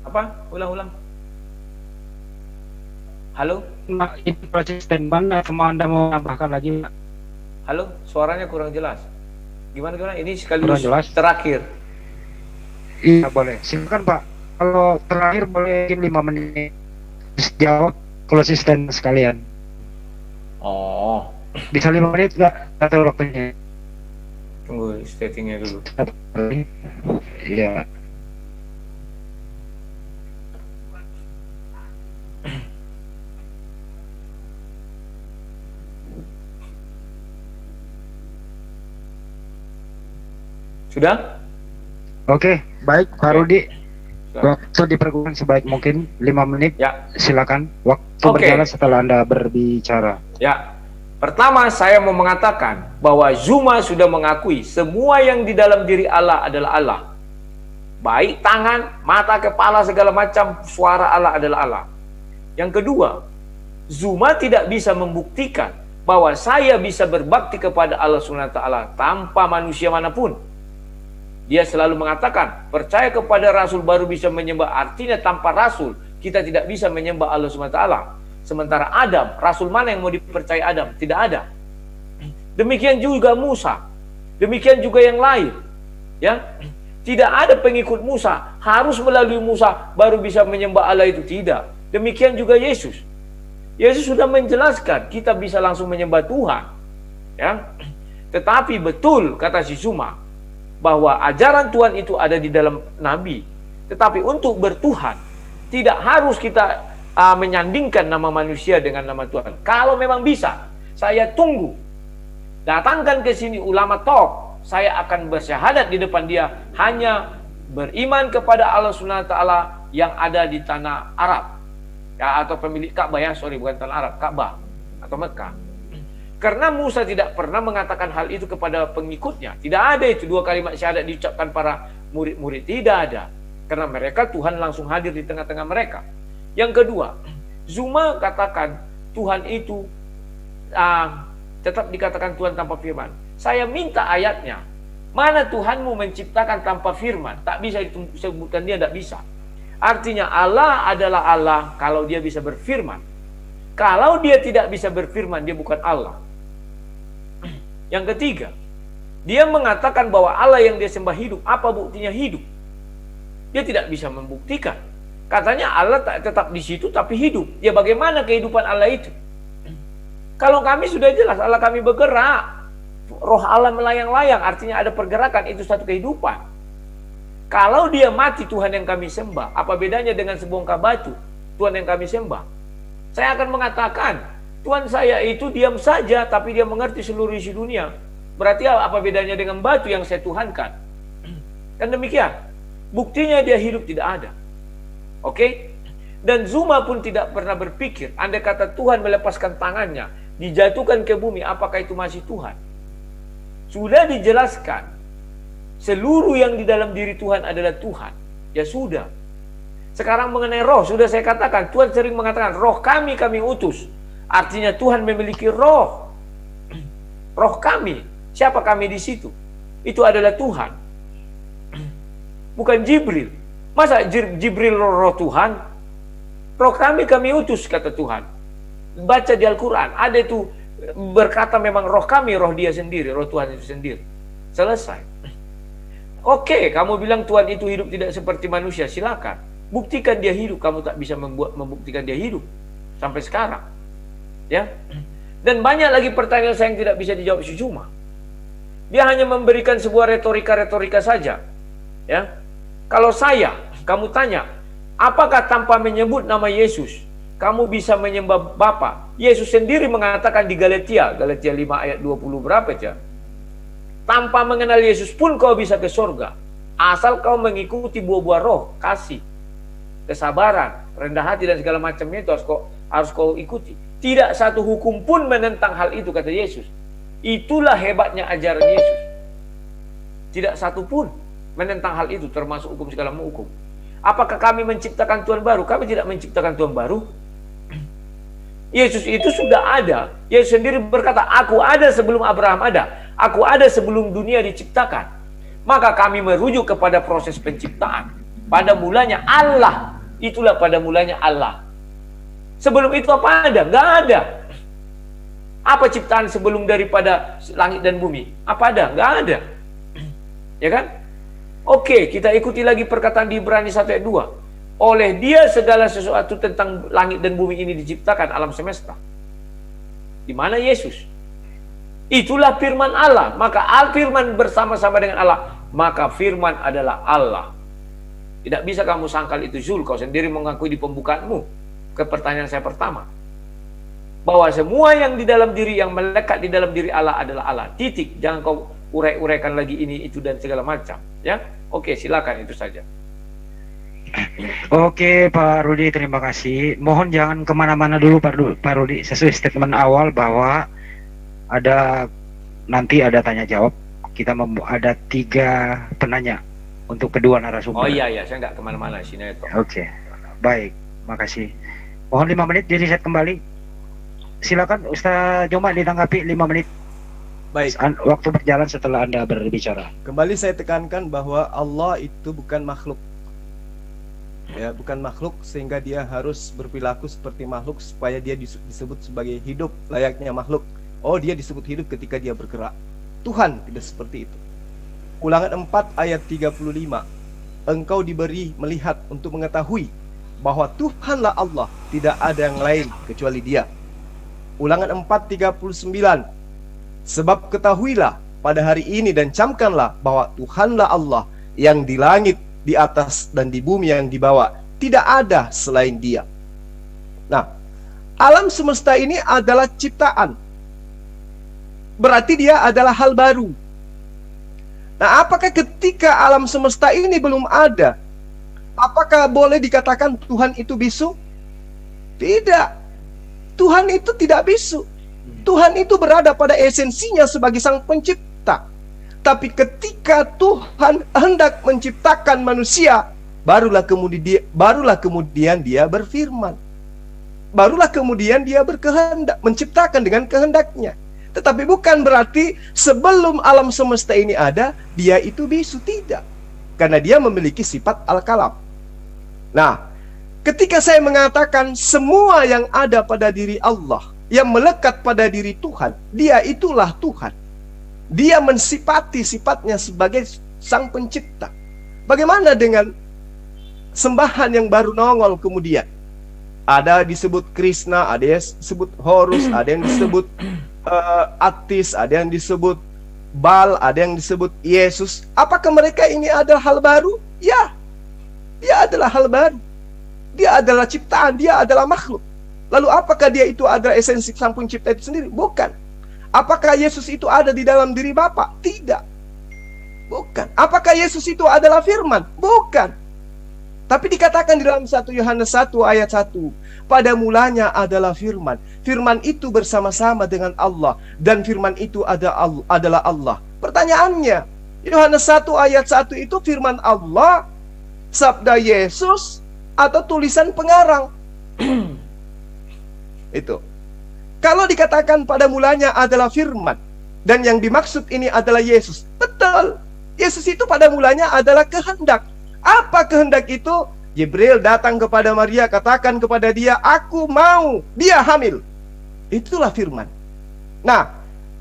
A: Apa? Ulang-ulang. Halo?
D: Nah, ini konsisten banget. Semua Anda mau tambahkan lagi, Pak?
A: Halo? Suaranya kurang jelas. Gimana? Ini
D: Kurang
A: sekaligus
D: jelas.
A: terakhir.
D: Iya, boleh. Silakan, Pak. Kalau terakhir boleh 5 menit. Jawab konsisten sekalian.
A: Oh,
D: Bisa 5 menit nggak? Atau waktunya?
A: tunggu settingnya dulu.
D: Iya.
A: Sudah?
D: Oke, baik Pak
A: Oke.
D: Rudi.
A: Silakan.
D: Waktu dipergunakan sebaik mungkin 5 menit.
A: Ya.
D: Silakan. Waktu
A: Oke.
D: berjalan setelah Anda berbicara.
A: Ya, pertama saya mau mengatakan bahwa Zuma sudah mengakui semua yang di dalam diri Allah adalah Allah. Baik tangan, mata, kepala, segala macam suara Allah adalah Allah. Yang kedua, Zuma tidak bisa membuktikan bahwa saya bisa berbakti kepada Allah SWT tanpa manusia manapun. Dia selalu mengatakan, percaya kepada Rasul baru bisa menyembah. Artinya tanpa Rasul, kita tidak bisa menyembah Allah SWT. Sementara Adam, Rasul mana yang mau dipercaya Adam? Tidak ada. Demikian juga Musa. Demikian juga yang lain. Ya, tidak ada pengikut Musa. Harus melalui Musa baru bisa menyembah Allah itu. Tidak. Demikian juga Yesus. Yesus sudah menjelaskan kita bisa langsung menyembah Tuhan. Ya. Tetapi betul kata si Zuma bahwa ajaran Tuhan itu ada di dalam Nabi. Tetapi untuk bertuhan tidak harus kita menyandingkan nama manusia dengan nama Tuhan. Kalau memang bisa, saya tunggu. Datangkan ke sini ulama top. Saya akan bersyahadat di depan dia hanya beriman kepada Allah SWT yang ada di tanah Arab. Ya, atau pemilik Ka'bah ya, bukan tanah Arab, Ka'bah atau Mekah. Karena Musa tidak pernah mengatakan hal itu kepada pengikutnya. Tidak ada itu 2 kalimat syahadat diucapkan para murid-murid. Tidak ada. Karena mereka Tuhan langsung hadir di tengah-tengah mereka. Yang kedua, Zuma katakan Tuhan itu tetap dikatakan Tuhan tanpa firman. Saya minta ayatnya. Mana Tuhanmu menciptakan tanpa firman? Tak bisa disebutkan, dia tidak bisa. Artinya Allah adalah Allah kalau dia bisa berfirman. Kalau dia tidak bisa berfirman, dia bukan Allah. Yang ketiga, dia mengatakan bahwa Allah yang dia sembah hidup. Apa buktinya hidup? Dia tidak bisa membuktikan. Katanya Allah tetap di situ tapi hidup. Ya bagaimana kehidupan Allah itu? Kalau kami sudah jelas Allah kami bergerak. Roh Allah melayang-layang, artinya ada pergerakan, itu satu kehidupan. Kalau dia mati Tuhan yang kami sembah, apa bedanya dengan sebongkah batu Tuhan yang kami sembah? Saya akan mengatakan, Tuhan saya itu diam saja tapi dia mengerti seluruh isi dunia. Berarti apa bedanya dengan batu yang saya tuhankan? Kan demikian. Buktinya dia hidup tidak ada. Oke? Dan Zuma pun tidak pernah berpikir, andai kata Tuhan melepaskan tangannya, dijatuhkan ke bumi, apakah itu masih Tuhan? Sudah dijelaskan, seluruh yang di dalam diri Tuhan adalah Tuhan. Ya sudah. Sekarang mengenai roh, sudah saya katakan, Tuhan sering mengatakan, roh kami utus. Artinya Tuhan memiliki roh. Roh kami. Siapa kami di situ? Itu adalah Tuhan. Bukan Jibril. Masa Jibril roh Tuhan? Roh kami utus, kata Tuhan. Baca di Al-Quran, ada itu berkata memang roh kami, roh dia sendiri, roh Tuhan itu sendiri. Selesai. Oke, kamu bilang Tuhan itu hidup tidak seperti manusia, silakan. Buktikan dia hidup, kamu tak bisa membuktikan dia hidup sampai sekarang. Ya. Dan banyak lagi pertanyaan saya yang tidak bisa dijawab si Zuma. Dia hanya memberikan sebuah retorika-retorika saja. Ya. Kalau kamu tanya, apakah tanpa menyebut nama Yesus kamu bisa menyembah Bapa? Yesus sendiri mengatakan di Galatia 5 ayat 20 berapa aja? Tanpa mengenal Yesus pun kau bisa ke surga, asal kau mengikuti buah-buah roh, kasih, kesabaran, rendah hati dan segala macamnya itu harus kau ikuti. Tidak satu hukum pun menentang hal itu, kata Yesus. Itulah hebatnya ajaran Yesus. Tidak satu pun menentang hal itu, termasuk hukum segala hukum. Apakah kami menciptakan Tuhan baru? Kami tidak menciptakan Tuhan baru. Yesus itu sudah ada. Yesus sendiri berkata, aku ada sebelum Abraham ada. Aku ada sebelum dunia diciptakan. Maka kami merujuk kepada proses penciptaan. Pada mulanya Allah. Itulah pada mulanya Allah. Sebelum itu apa ada? Nggak ada. Apa ciptaan sebelum daripada langit dan bumi? Apa ada? Nggak ada. Ya kan? Oke, kita ikuti lagi perkataan di Ibrani 1 ayat 2. Oleh dia segala sesuatu tentang langit dan bumi ini diciptakan, alam semesta. Di mana Yesus? Itulah firman Allah. Maka firman bersama-sama dengan Allah. Maka firman adalah Allah. Tidak bisa kamu sangkal itu Zul, kau sendiri mengakui di pembukaanmu. Ke pertanyaan saya pertama. Bahwa semua yang di dalam diri, yang melekat di dalam diri Allah adalah Allah. Titik. Jangan kau urai-uraikan lagi ini, itu, dan segala macam. Ya, oke, silakan, itu saja.
D: Oke Pak Rudi, terima kasih. Mohon jangan kemana-mana dulu Pak Rudi. Sesuai statement awal bahwa nanti ada tanya jawab. Kita ada 3 penanya untuk kedua narasumber.
A: Oh iya, saya nggak kemana-mana, sini itu.
D: Oke, baik, makasih. Mohon 5 menit di reset kembali. Silakan Ustaz Joma ditanggapi 5 menit.
C: Baik,
D: Waktu berjalan setelah Anda berbicara.
C: kembali saya tekankan bahwa Allah itu bukan makhluk. Ya, bukan makhluk sehingga dia harus berperilaku seperti makhluk supaya dia disebut sebagai hidup layaknya makhluk. Oh, dia disebut hidup ketika dia bergerak. Tuhan tidak seperti itu. Ulangan 4 ayat 35. Engkau diberi melihat untuk mengetahui bahwa Tuhanlah Allah, tidak ada yang lain kecuali Dia. Ulangan 4:39. Sebab ketahuilah pada hari ini dan camkanlah bahwa Tuhanlah Allah yang di langit, di atas, dan di bumi yang di bawah. Tidak ada selain Dia. Nah, alam semesta ini adalah ciptaan. Berarti dia adalah hal baru. Nah, apakah ketika alam semesta ini belum ada, apakah boleh dikatakan Tuhan itu bisu? Tidak. Tuhan itu tidak bisu. Tuhan itu berada pada esensinya sebagai sang pencipta. Tapi ketika Tuhan hendak menciptakan manusia, barulah kemudian dia berfirman. Barulah kemudian dia berkehendak, menciptakan dengan kehendaknya. Tetapi bukan berarti sebelum alam semesta ini ada, dia itu bisu. Tidak. Karena dia memiliki sifat al-kalam. Nah, ketika saya mengatakan semua yang ada pada diri Allah, yang melekat pada diri Tuhan, dia itulah Tuhan. Dia mensifati sifatnya sebagai sang pencipta. Bagaimana dengan sembahan yang baru nongol kemudian? Ada disebut Krishna, ada yang disebut Horus, ada yang disebut Atis, ada yang disebut Baal, ada yang disebut Yesus. Apakah mereka ini adalah hal baru? Ya, dia adalah hal baru. Dia adalah ciptaan, dia adalah makhluk. Lalu apakah dia itu adalah esensi sang pencipta itu sendiri? Bukan. Apakah Yesus itu ada di dalam diri Bapa? Tidak. Bukan. Apakah Yesus itu adalah firman? Bukan. Tapi dikatakan di dalam 1 Yohanes 1 ayat 1, pada mulanya adalah firman. Firman itu bersama-sama dengan Allah, dan firman itu adalah Allah. Pertanyaannya, Yohanes 1 ayat 1 itu firman Allah, sabda Yesus, atau tulisan pengarang? Itu. Kalau dikatakan pada mulanya adalah firman, dan yang dimaksud ini adalah Yesus, betul. Yesus itu pada mulanya adalah kehendak. Apa kehendak itu? Jibril datang kepada Maria, katakan kepada dia, aku mau, dia hamil. Itulah firman. Nah,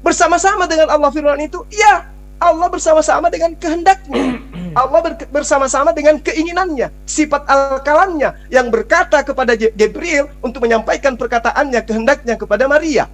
C: bersama-sama dengan Allah firman itu, ya, Allah bersama-sama dengan kehendaknya. Allah bersama-sama dengan keinginannya, sifat al-kalamnya yang berkata kepada Jibril untuk menyampaikan perkataannya, kehendaknya kepada Maria.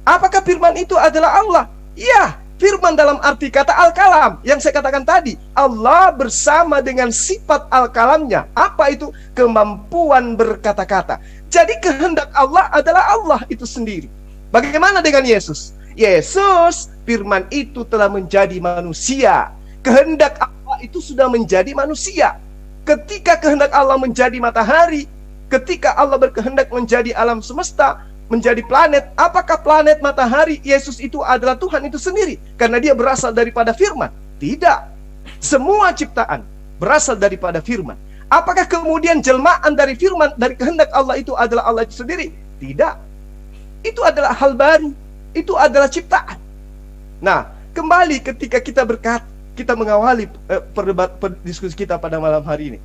C: Apakah firman itu adalah Allah? Ya, firman dalam arti kata al-kalam yang saya katakan tadi. Allah bersama dengan sifat al-kalamnya. Apa itu? Kemampuan berkata-kata. Jadi kehendak Allah adalah Allah itu sendiri. Bagaimana dengan Yesus? Yesus, firman itu telah menjadi manusia. Kehendak Allah itu sudah menjadi manusia. Ketika kehendak Allah menjadi matahari, ketika Allah berkehendak menjadi alam semesta, menjadi planet, apakah planet, matahari, Yesus itu adalah Tuhan itu sendiri? Karena dia berasal daripada firman? Tidak. Semua ciptaan berasal daripada firman. Apakah kemudian jelmaan dari firman, dari kehendak Allah itu adalah Allah itu sendiri? Tidak. Itu adalah hal baru. Itu adalah ciptaan. Nah, kembali ketika kita mengawali diskusi kita pada malam hari ini.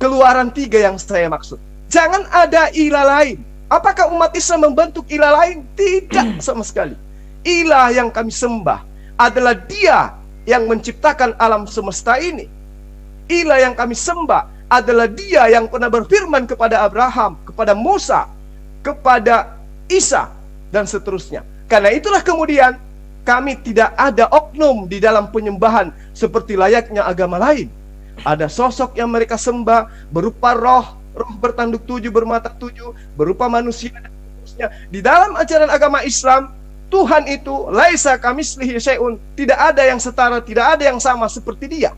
C: Keluaran 3 yang saya maksud. Jangan ada ilah lain. Apakah umat Islam membentuk ilah lain? Tidak sama sekali. Ilah yang kami sembah adalah Dia yang menciptakan alam semesta ini. Ilah yang kami sembah adalah Dia yang pernah berfirman kepada Abraham, kepada Musa, kepada Isa, dan seterusnya. Karena itulah kemudian kami tidak ada oknum di dalam penyembahan seperti layaknya agama lain. Ada sosok yang mereka sembah berupa roh bertanduk 7, bermata 7, berupa manusia dan seterusnya. Di dalam ajaran agama Islam, Tuhan itu laisa kamitslihi syai'un, tidak ada yang setara, tidak ada yang sama seperti Dia.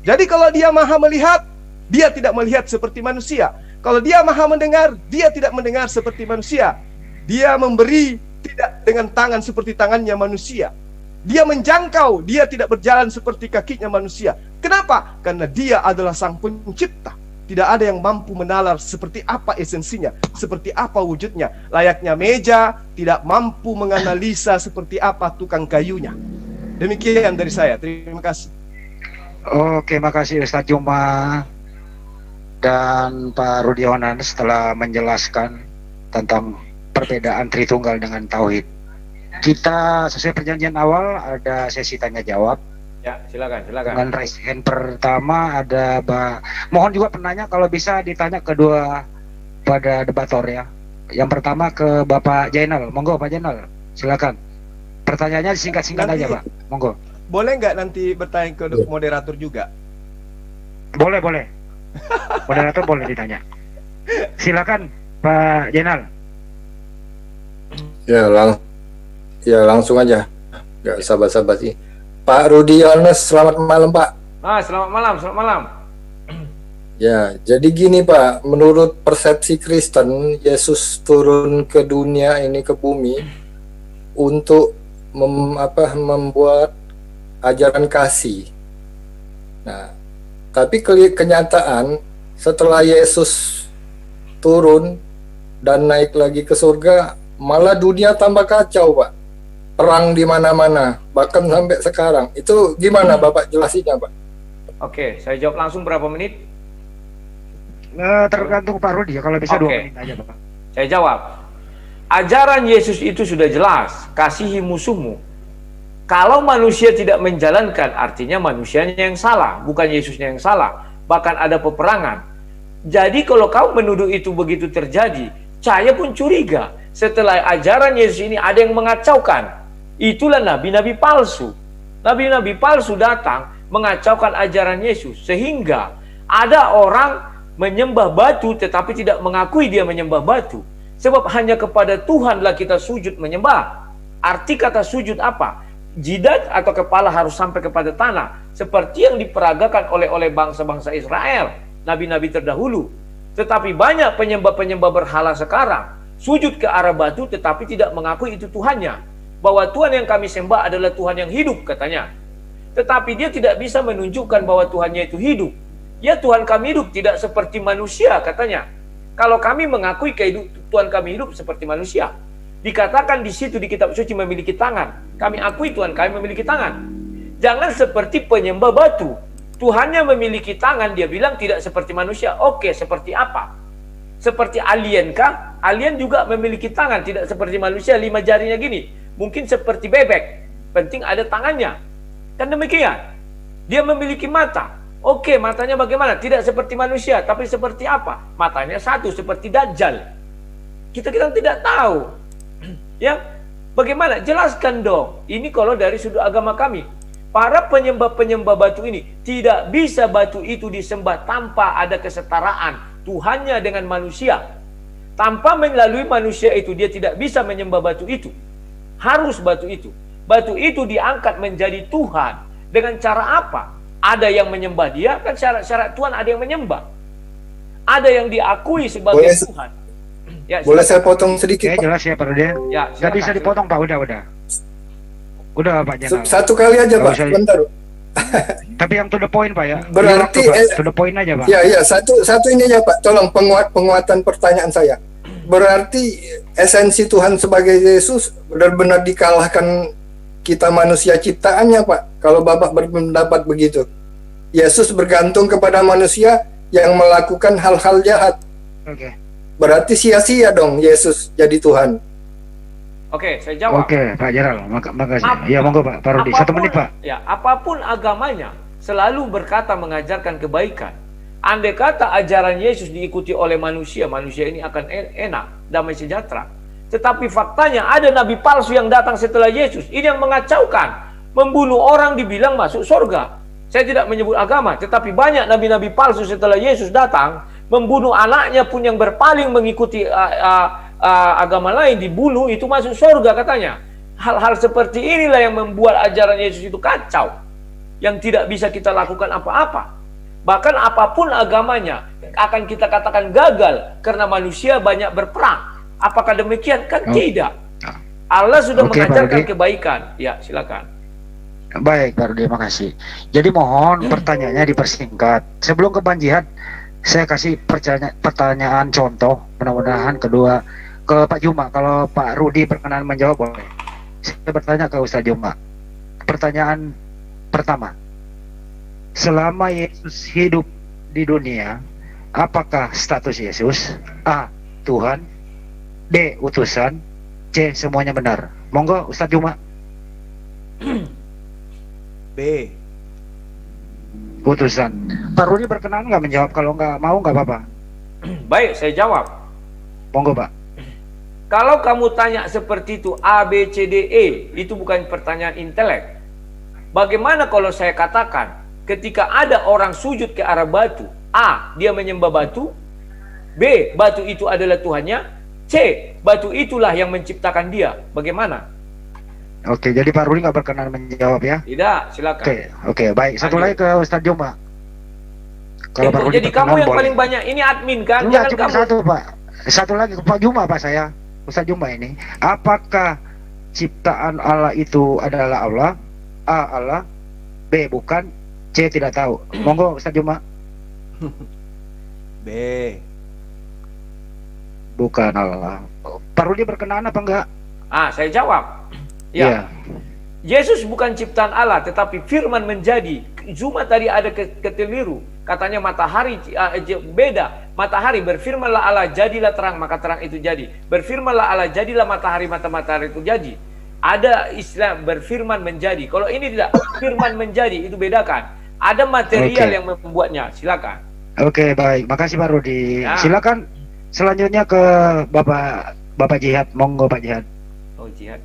C: Jadi kalau Dia maha melihat, Dia tidak melihat seperti manusia. Kalau Dia maha mendengar, Dia tidak mendengar seperti manusia. Dia memberi tidak dengan tangan seperti tangannya manusia. Dia menjangkau, Dia tidak berjalan seperti kakinya manusia. Kenapa? Karena Dia adalah Sang Pencipta. Tidak ada yang mampu menalar seperti apa esensinya, seperti apa wujudnya. Layaknya meja tidak mampu menganalisa seperti apa tukang kayunya. Demikian dari saya. Terima kasih.
D: Oke, makasih Ustadz Juma dan Pak Rudionan setelah menjelaskan tentang perbedaan Tritunggal dengan Tauhid. Kita sesuai perjanjian awal ada sesi tanya jawab.
A: Ya, silakan.
D: Dengan raise hand pertama ada mohon juga penanya kalau bisa ditanya kedua pada debator ya. Yang pertama ke Bapak Jainal. Monggo Pak Jainal, silakan. Pertanyaannya singkat-singkat aja Pak. Monggo.
C: Boleh nggak nanti bertanya ke moderator juga?
D: Boleh. Moderator boleh ditanya. Silakan Pak Jainal.
H: Ya langsung aja, nggak sabar-sabar sih. Pak Rudi Yones, selamat malam Pak.
A: Selamat malam.
H: Ya, jadi gini Pak, menurut persepsi Kristen, Yesus turun ke dunia ini, ke bumi, untuk membuat ajaran kasih. Nah, tapi kenyataan setelah Yesus turun dan naik lagi ke surga, malah dunia tambah kacau Pak. Perang di mana-mana, bahkan sampai sekarang. Itu gimana Bapak jelasinnya Pak?
A: Oke, saya jawab langsung berapa menit?
D: Tergantung Pak Rudi ya, kalau bisa 2 menit aja Pak.
A: Saya jawab. Ajaran Yesus itu sudah jelas, kasihi musuhmu. Kalau manusia tidak menjalankan, artinya manusianya yang salah, bukan Yesusnya yang salah. Bahkan ada peperangan. Jadi kalau kau menuduh itu begitu terjadi, saya pun curiga. Setelah ajaran Yesus ini ada yang mengacaukan. Itulah nabi-nabi palsu. Nabi-nabi palsu datang mengacaukan ajaran Yesus. Sehingga ada orang menyembah batu tetapi tidak mengakui dia menyembah batu. Sebab hanya kepada Tuhanlah kita sujud menyembah. Arti kata sujud apa? Jidat atau kepala harus sampai kepada tanah. Seperti yang diperagakan oleh bangsa-bangsa Israel, nabi-nabi terdahulu. Tetapi banyak penyembah-penyembah berhala sekarang sujud ke arah batu tetapi tidak mengakui itu Tuhannya. Bahwa Tuhan yang kami sembah adalah Tuhan yang hidup katanya. Tetapi dia tidak bisa menunjukkan bahwa Tuhannya itu hidup. Ya Tuhan kami hidup tidak seperti manusia katanya. Kalau kami mengakui Tuhan kami hidup seperti manusia. Dikatakan di situ di kitab suci memiliki tangan. Kami akui Tuhan kami memiliki tangan. Jangan seperti penyembah batu. Tuhannya memiliki tangan, dia bilang tidak seperti manusia. Oke, seperti apa? Seperti alien kah? Alien juga memiliki tangan, tidak seperti manusia, 5 jarinya gini. Mungkin seperti bebek, penting ada tangannya. Kan demikian. Dia memiliki mata. Oke, matanya bagaimana? Tidak seperti manusia, tapi seperti apa? Matanya satu, seperti Dajjal. Kita tidak tahu. Ya, bagaimana? Jelaskan dong. Ini kalau dari sudut agama kami. Para penyembah-penyembah batu ini tidak bisa batu itu disembah tanpa ada kesetaraan Tuhannya dengan manusia. Tanpa melalui manusia itu dia tidak bisa menyembah batu itu. Harus batu itu. Batu itu diangkat menjadi Tuhan. Dengan cara apa? Ada yang menyembah dia, kan syarat-syarat Tuhan ada yang menyembah. Ada yang diakui sebagai Tuhan. Ya,
H: boleh saya potong sedikit Pak?
D: Jelas ya Pak Rudi.
A: Ya,
D: nggak bisa dipotong Pak, udah Pak Jainal.
H: Satu kali aja Pak, bentar.
D: Tapi yang to the point Pak ya.
H: Berarti
D: to the point aja Pak.
H: Ya, satu ini aja Pak. Tolong penguatan pertanyaan saya. Berarti esensi Tuhan sebagai Yesus benar-benar dikalahkan kita manusia ciptaannya Pak. Kalau Bapak berpendapat begitu. Yesus bergantung kepada manusia yang melakukan hal-hal jahat.
D: Oke.
H: Berarti sia-sia dong Yesus jadi Tuhan.
A: Oke, saya jawab.
D: Oke, Pak Jeral, makasih.
A: Ap-
D: Ya, monggo Pak Rudi. 1 menit, Pak.
A: Ya, apapun agamanya selalu berkata mengajarkan kebaikan. Andai kata ajaran Yesus diikuti oleh manusia, manusia ini akan enak, damai sejahtera. Tetapi faktanya ada nabi palsu yang datang setelah Yesus. Ini yang mengacaukan. Membunuh orang dibilang masuk surga. Saya tidak menyebut agama, tetapi banyak nabi-nabi palsu setelah Yesus datang, membunuh anaknya pun yang berpaling mengikuti agama lain, dibunuh, itu masuk surga katanya. Hal-hal seperti inilah yang membuat ajaran Yesus itu kacau, yang tidak bisa kita lakukan apa-apa. Bahkan apapun agamanya akan kita katakan gagal karena manusia banyak berperang. Apakah demikian? Kan tidak. Allah sudah
D: Oke, Pak
A: mengajarkan
D: Rudi.
A: kebaikan. Ya, silakan.
D: Baik, Pak Rudi, makasih. Jadi mohon pertanyaannya dipersingkat. Sebelum ke Bang Jihad, saya kasih pertanyaan contoh, mudah-mudahan kedua ke Pak Juma. Kalau Pak Rudi berkenan menjawab, boleh. Saya bertanya ke Ustaz Juma. Pertanyaan pertama, selama Yesus hidup di dunia, apakah status Yesus A. Tuhan, B. utusan, C. semuanya benar? Monggo Ustaz Juma.
C: B.
D: Utusan. Pak Rudi berkenan nggak menjawab? Kalau nggak mau nggak apa-apa.
A: Baik, saya jawab.
D: Monggo Pak.
A: Kalau kamu tanya seperti itu A, B, C, D, E, itu bukan pertanyaan intelek. Bagaimana kalau saya katakan ketika ada orang sujud ke arah batu, A, dia menyembah batu, B, batu itu adalah Tuhannya, C, batu itulah yang menciptakan dia. Bagaimana?
D: Oke, jadi Pak Rudi nggak berkenan menjawab ya?
A: Tidak, silakan.
D: Oke, baik. Satu
A: Lanjut.
D: lagi ke Ustaz Juma. Kalau Pak Rudi
A: Jadi kamu
D: berkenan,
A: yang
D: boleh.
A: paling banyak ini admin kan?
D: Enggak,
A: Jangan
D: cuma
A: kamu.
D: satu Pak. Satu lagi ke Pak Juma Pak saya. Ustaz Juma ini. Apakah ciptaan Allah itu adalah Allah? A. Allah, B. bukan, C. tidak tahu. Monggo Ustaz Juma.
C: B.
D: Bukan Allah. Pak Rudi berkenan apa enggak?
A: Saya jawab.
D: Iya.
A: Yesus bukan ciptaan Allah, tetapi firman menjadi. Zuma tadi ada kekeliru. Katanya matahari beda. Matahari berfirmanlah Allah, jadilah terang, maka terang itu jadi. Berfirmanlah Allah, jadilah matahari, maka matahari itu jadi. Ada istilah berfirman menjadi. Kalau ini tidak, firman menjadi, itu bedakan. Ada material
D: Oke.
A: yang membuatnya. Silakan.
D: Oke, baik. Makasih Pak Rudi.
A: Ya.
D: Silakan selanjutnya ke Bapak Jihad. Monggo Pak Jihad.
A: Oh, jihad.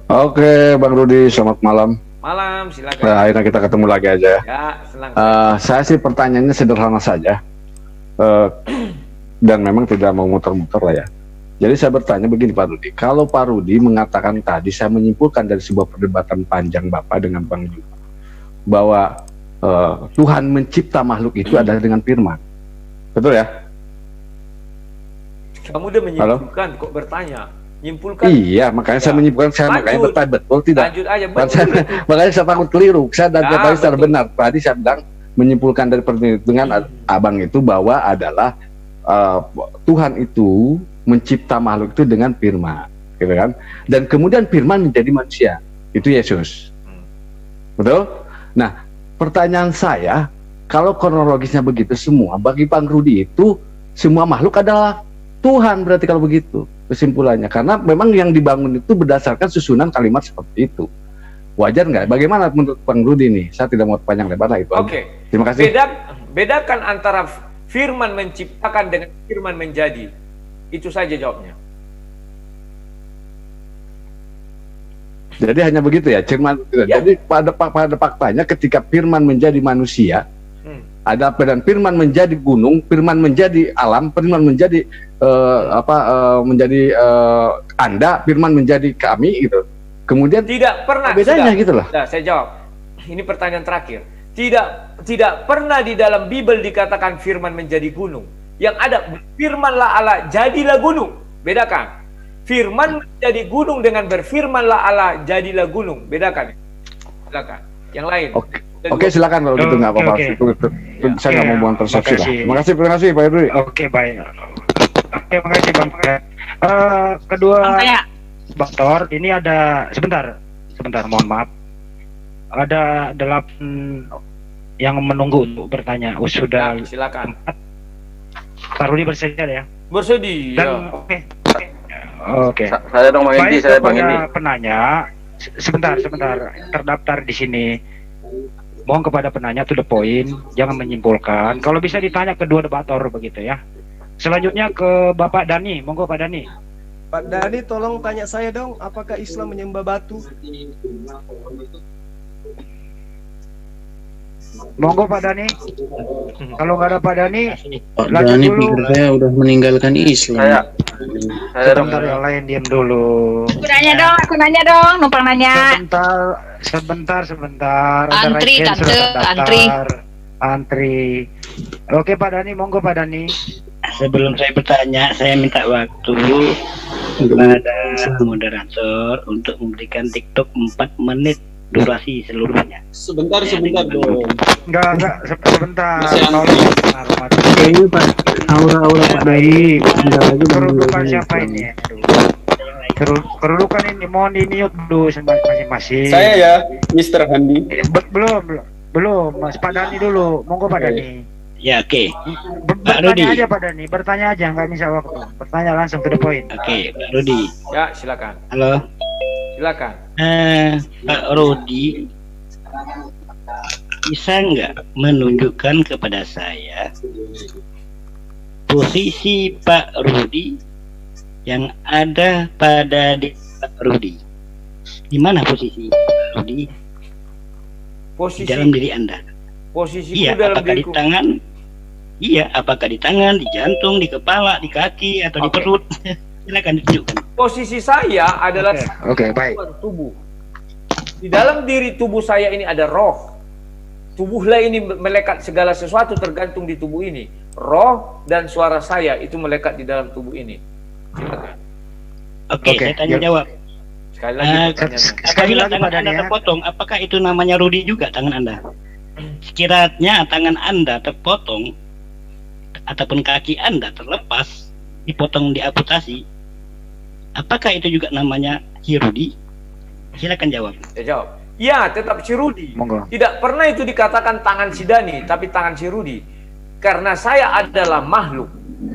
F: Oke, Bang Rudi, selamat malam.
A: Malam, silakan.
F: Nah, akhirnya kita ketemu lagi aja ya.
A: Ya, senang.
F: Saya sih pertanyaannya sederhana saja. Dan memang tidak mau muter-muter lah ya. Jadi saya bertanya begini Pak Rudi. Kalau Pak Rudi mengatakan tadi, saya menyimpulkan dari sebuah perdebatan panjang Bapak dengan Bang Juma, bahwa Tuhan mencipta makhluk itu adalah dengan firman. Betul ya?
A: Kamu udah menyimpulkan, kok bertanya? Nyimpulkan.
F: Iya, makanya saya
A: Ya.
F: menyimpulkan, saya makanya
A: Lanjut.
F: bertanya betul tidak.
A: Lanjut aja.
F: Makanya saya takut keliru. Saya dan
A: Ya,
F: secara
A: betul.
F: benar. Tadi saya bilang menyimpulkan dari perhitungan abang itu bahwa adalah Tuhan itu mencipta makhluk itu dengan firman, gitu kan? Dan kemudian firman menjadi manusia. Itu Yesus. Betul? Nah, pertanyaan saya, kalau kronologisnya begitu semua, bagi Bang Rudi itu semua makhluk adalah Tuhan, berarti kalau begitu kesimpulannya, karena memang yang dibangun itu berdasarkan susunan kalimat seperti itu. Wajar nggak? Bagaimana menurut Bang Rudi nih? Saya tidak mau panjang lebar lah itu.
A: Oke.
F: aja. Terima kasih.
A: Bedakan antara firman menciptakan dengan firman menjadi. Itu saja jawabnya.
F: Jadi hanya begitu ya, firman.
A: Ya.
F: Jadi pada faktanya ketika firman menjadi manusia, ada dan firman menjadi gunung, firman menjadi alam, firman menjadi Anda, firman menjadi kami gitu. Kemudian
A: Tidak pernah.
F: bedanya gitu loh.
A: Sudah, saya jawab. Ini pertanyaan terakhir. Tidak pernah di dalam Bible dikatakan firman menjadi gunung. Yang ada firmanlah Allah jadilah gunung. Bedakan. Firman menjadi gunung dengan berfirmanlah Allah jadilah gunung. Bedakan. Silakan. Yang lain.
F: Oke, silakan kalau gitu nggak apa-apa.
D: Oke.
F: Itu saya nggak mau buang persepsi lah.
D: Makasih.
F: Terima kasih Pak Rudi.
D: Oke, baik. Oke, makasih Bang. Kedua Bang Tor, ini ada sebentar, mohon maaf. Ada 8 yang menunggu untuk bertanya. Sudah
A: Silakan.
D: Pak Rudi bersedia ya.
A: Bersedia.
D: Dan oke.
F: Saya dong Bang Indi,
D: Baik,
F: saya Bang
D: kepada
F: Indi.
D: penanya, sebentar, terdaftar di sini. Mohon kepada penanya to the point, jangan menyimpulkan. Kalau bisa ditanya kedua debator begitu ya. Selanjutnya ke Bapak Dani, monggo Pak Dani.
C: Pak Dani, tolong tanya saya dong, apakah Islam menyembah batu?
D: Monggo Pak Dani. Kalau nggak ada Pak Dani,
E: Pak
D: lanjut
E: Dani
D: dulu.
E: pikir saya udah meninggalkan Islam.
F: Saya dong.
D: Sebentar yang lain diam dulu.
I: Aku nanya dong, numpang nanya.
D: Sebentar. Ada
I: Antri,
D: Raisen
I: Tante,
D: sudah terdaftar.
I: antri.
D: Antri. Oke Pak Dani, monggo Pak Dani.
E: Sebelum saya bertanya, saya minta waktu kepada moderator untuk memberikan TikTok 4 menit durasi seluruhnya.
J: Sebentar dong.
D: Enggak, sebentar.
J: Masih antri.
E: Kayaknya Pak, aura Pak Dani sebentar lagi
D: Kerudukan siapa ini? Kerudukan ini mohon di mute dulu masing-masing.
J: Saya ya, Mr. Handi.
D: Belum, Mas Pak Dani dulu. Monggo Pak Dani.
E: Ya, oke. Pak
D: Bertanya
E: Rudi.
D: aja Pak Dani, bertanya aja, nggak bisa waktu. Bertanya langsung to the point.
E: Oke, Pak Rudi.
A: Ya, silakan.
E: Halo.
A: Silakan.
E: Pak Rudi, bisa nggak menunjukkan kepada saya posisi Pak Rudi yang ada pada diri Pak Rudi? Di mana posisi Pak Rudi di
A: Posisi
E: dalam diri Anda?
A: posisiku
E: Iya,
A: dalam
E: apakah di
A: diriku.
E: tangan? Iya, apakah di tangan, di jantung, di kepala, di kaki, atau di
A: Oke.
E: perut? Silakan ditunjukkan.
A: Posisi saya adalah
D: Oke, baik.
A: tubuh. Di dalam diri tubuh saya ini ada roh. Tubuhlah ini melekat segala sesuatu tergantung di tubuh ini. Roh dan suara saya itu melekat di dalam tubuh ini. Silakan.
E: Oke,
D: Oke,
E: saya tanya
D: ya.
E: jawab.
A: Sekali lagi pertanyaannya.
D: Sekali
E: Apabila
D: lagi,
E: tangan
D: Pak Dani,
E: Anda
D: ya.
E: terpotong, apakah itu namanya Rudi juga tangan Anda? Sekiranya tangan Anda terpotong ataupun kaki Anda terlepas, dipotong, diamputasi, apakah itu juga namanya Rudi? Silakan jawab.
A: Ya jawab. Ya, tetap si Rudi.
D: Monggo.
A: Tidak pernah itu dikatakan tangan si Dani, tapi tangan si Rudi. Karena saya adalah makhluk,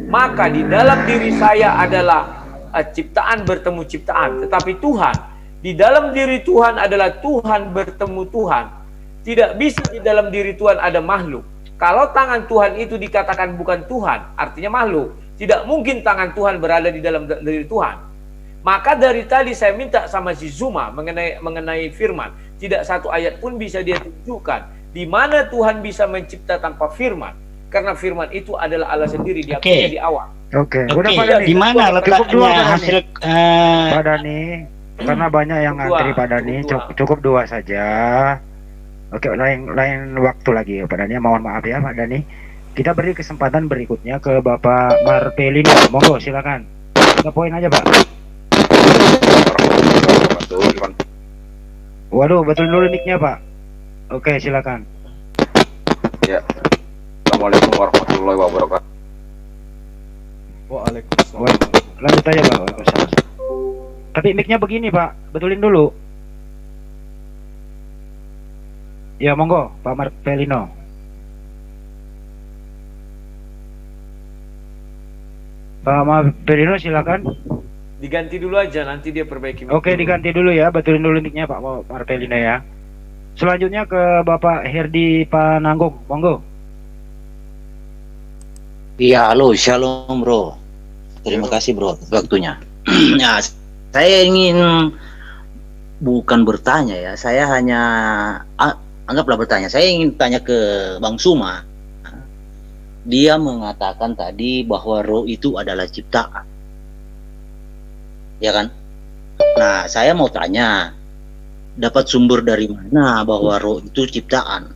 A: maka di dalam diri saya adalah ciptaan bertemu ciptaan. Tetapi Tuhan, di dalam diri Tuhan adalah Tuhan bertemu Tuhan. Tidak bisa di dalam diri Tuhan ada makhluk. Kalau tangan Tuhan itu dikatakan bukan Tuhan, artinya makhluk. Tidak mungkin tangan Tuhan berada di dalam diri Tuhan. Maka dari tadi saya minta sama si Zuma mengenai firman. Tidak satu ayat pun bisa dia tunjukkan di mana Tuhan bisa mencipta tanpa firman. Karena firman itu adalah Allah sendiri, dia punya di awal.
D: Oke,
E: Oke,
D: udah Pak Dani.
E: di mana
D: Cukup dua,
E: letaknya
D: Pak Dani.
E: hasil
D: Pak Dani, karena banyak yang ngantri Pak Dani, cukup dua saja. Oke, lain waktu lagi Pak Dani. Mohon maaf ya Pak Dani. Kita beri kesempatan berikutnya ke Bapak Marpelino. Monggo silakan. Ke poin aja Pak. Waduh, betul dulu mic-nya Pak. Oke, silakan.
F: Ya. Assalamualaikum warahmatullahi wabarakatuh.
C: Waalaikumsalam.
D: Lanjut aja Pak. Waalaikumsalam. Tapi mic-nya begini Pak, betulin dulu. Ya monggo Pak Marpelino. Pak Marpelino silakan.
A: Diganti dulu aja, nanti dia perbaiki.
D: Oke, diganti dulu ya, betulin dulu mic-nya Pak Marpelino ya. Selanjutnya ke Bapak Herdi Pananggung, monggo.
K: Iya, halo, shalom bro. Terima kasih bro waktunya. Nah, saya ingin bukan bertanya ya, saya hanya anggaplah bertanya. Saya ingin tanya ke Bang Suma. Dia mengatakan tadi bahwa roh itu adalah ciptaan. Ya kan? Nah, saya mau tanya, dapat sumber dari mana bahwa roh itu ciptaan?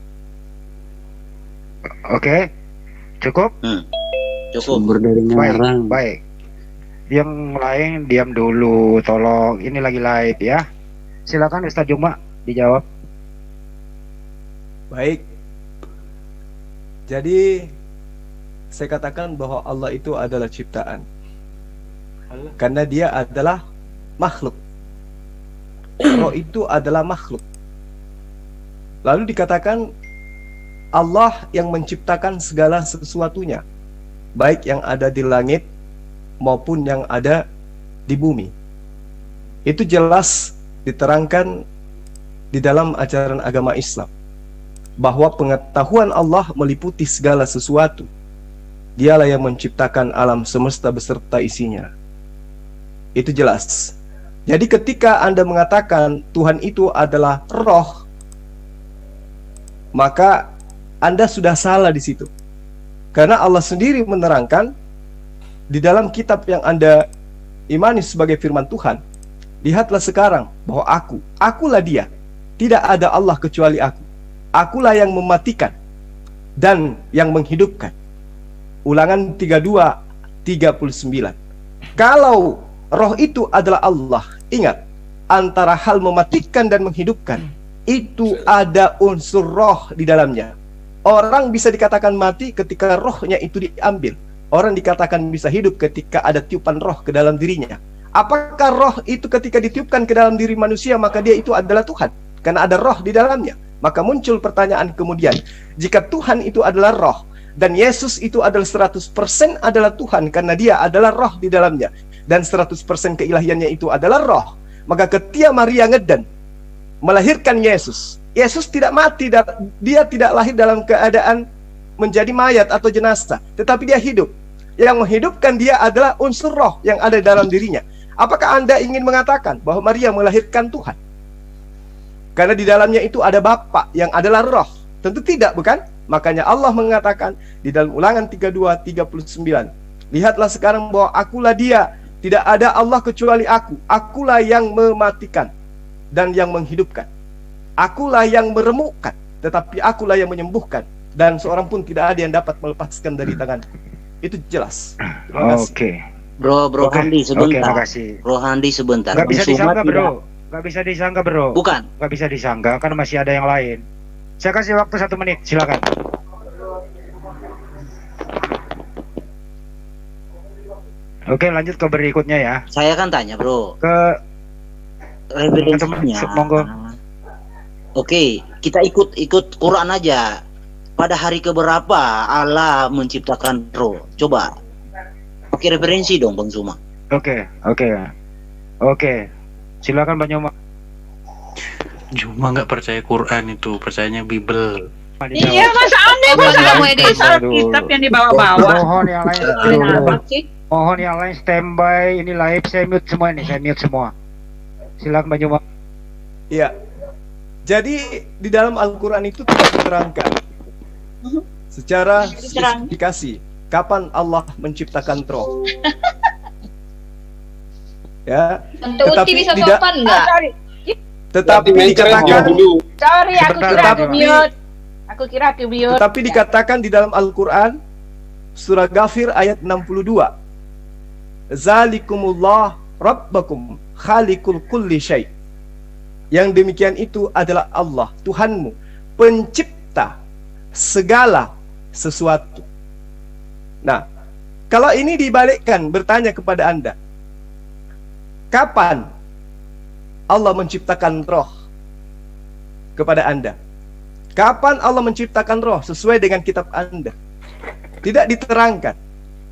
D: Oke, cukup?
K: Cukup.
E: Sumber dari ngarang.
D: Baik. Yang lain diam dulu, tolong. Ini lagi live ya. Silakan Ustaz Juma dijawab.
C: Baik. Jadi saya katakan bahwa Allah itu adalah ciptaan. Karena dia adalah makhluk. Roh itu adalah makhluk. Lalu dikatakan Allah yang menciptakan segala sesuatunya. baik yang ada di langit maupun yang ada di bumi. Itu jelas diterangkan di dalam ajaran agama Islam bahwa pengetahuan Allah meliputi segala sesuatu. Dialah yang menciptakan alam semesta beserta isinya. Itu jelas. Jadi ketika Anda mengatakan Tuhan itu adalah roh, maka Anda sudah salah di situ. Karena Allah sendiri menerangkan di dalam kitab yang Anda imani sebagai firman Tuhan, lihatlah sekarang bahwa akulah dia. Tidak ada Allah kecuali aku. Akulah yang mematikan dan yang menghidupkan. Ulangan 32:39. Kalau roh itu adalah Allah, ingat, antara hal mematikan dan menghidupkan itu ada unsur roh di dalamnya. Orang bisa dikatakan mati ketika rohnya itu diambil. Orang dikatakan bisa hidup ketika ada tiupan roh ke dalam dirinya. Apakah roh itu ketika ditiupkan ke dalam diri manusia maka dia itu adalah Tuhan? Karena ada roh di dalamnya. Maka muncul pertanyaan kemudian, jika Tuhan itu adalah roh dan Yesus itu adalah 100% adalah Tuhan karena dia adalah roh di dalamnya, dan 100% keilahiannya itu adalah roh, maka ketika Maria ngeden melahirkan Yesus, Yesus tidak mati, dia tidak lahir dalam keadaan menjadi mayat atau jenazah, tetapi dia hidup. Yang menghidupkan dia adalah unsur roh yang ada dalam dirinya. Apakah Anda ingin mengatakan bahwa Maria melahirkan Tuhan? Karena di dalamnya itu ada Bapa yang adalah roh. Tentu tidak, bukan? Makanya Allah mengatakan di dalam Ulangan 32:39, lihatlah sekarang bahwa akulah dia, tidak ada Allah kecuali aku. Akulah yang mematikan dan yang menghidupkan. Akulah yang meremukkan, tetapi akulah yang menyembuhkan, dan seorang pun tidak ada yang dapat melepaskan dari tangan. Itu jelas.
D: Oke.
K: Bro Handi sebentar.
D: Makasih.
K: Bro Handi sebentar.
D: Gak bisa
K: Bung Suma
D: disangka,
K: tidak-
D: bro. Gak bisa disangka, bro.
K: Bukan.
D: Gak bisa disangka, kan masih ada yang lain. Saya kasih waktu 1 menit, silakan. Oke, lanjut ke berikutnya ya.
K: Saya kan tanya, Bro.
D: Ke
K: referensinya.
D: monggo.
K: Oke, kita ikut Quran aja. Pada hari keberapa Allah menciptakan roh? Coba. Pakai referensi dong, Bang Suma.
D: Oke. Silakan Bang Nyoma.
L: Cuma nggak percaya Quran itu, percayanya Bible.
I: Iya, masa aneh masa kamu ini kitab yang dibawa-bawa.
D: Mohon yang lain dulu. Mohon yang lain standby. Ini live, saya mute semua ini, Silakan Bang Nyoma.
C: Iya. Jadi di dalam Al-Quran itu tidak diterangkan secara spesifikasi kapan Allah menciptakan roh. Ya.
I: Tetapi bisa sopan enggak?
C: Tetapi dikatakan
I: Sorry, aku kira aku mute. Aku kira aku mute.
C: Tetapi dikatakan di dalam Al-Quran surah Ghafir ayat 62, Zalikumullah Rabbakum Khalikul kulli syai'. Yang demikian itu adalah Allah, Tuhanmu, pencipta segala sesuatu. Nah, kalau ini dibalikkan, bertanya kepada Anda, kapan Allah menciptakan roh kepada Anda? Kapan Allah menciptakan roh sesuai dengan kitab Anda? Tidak diterangkan.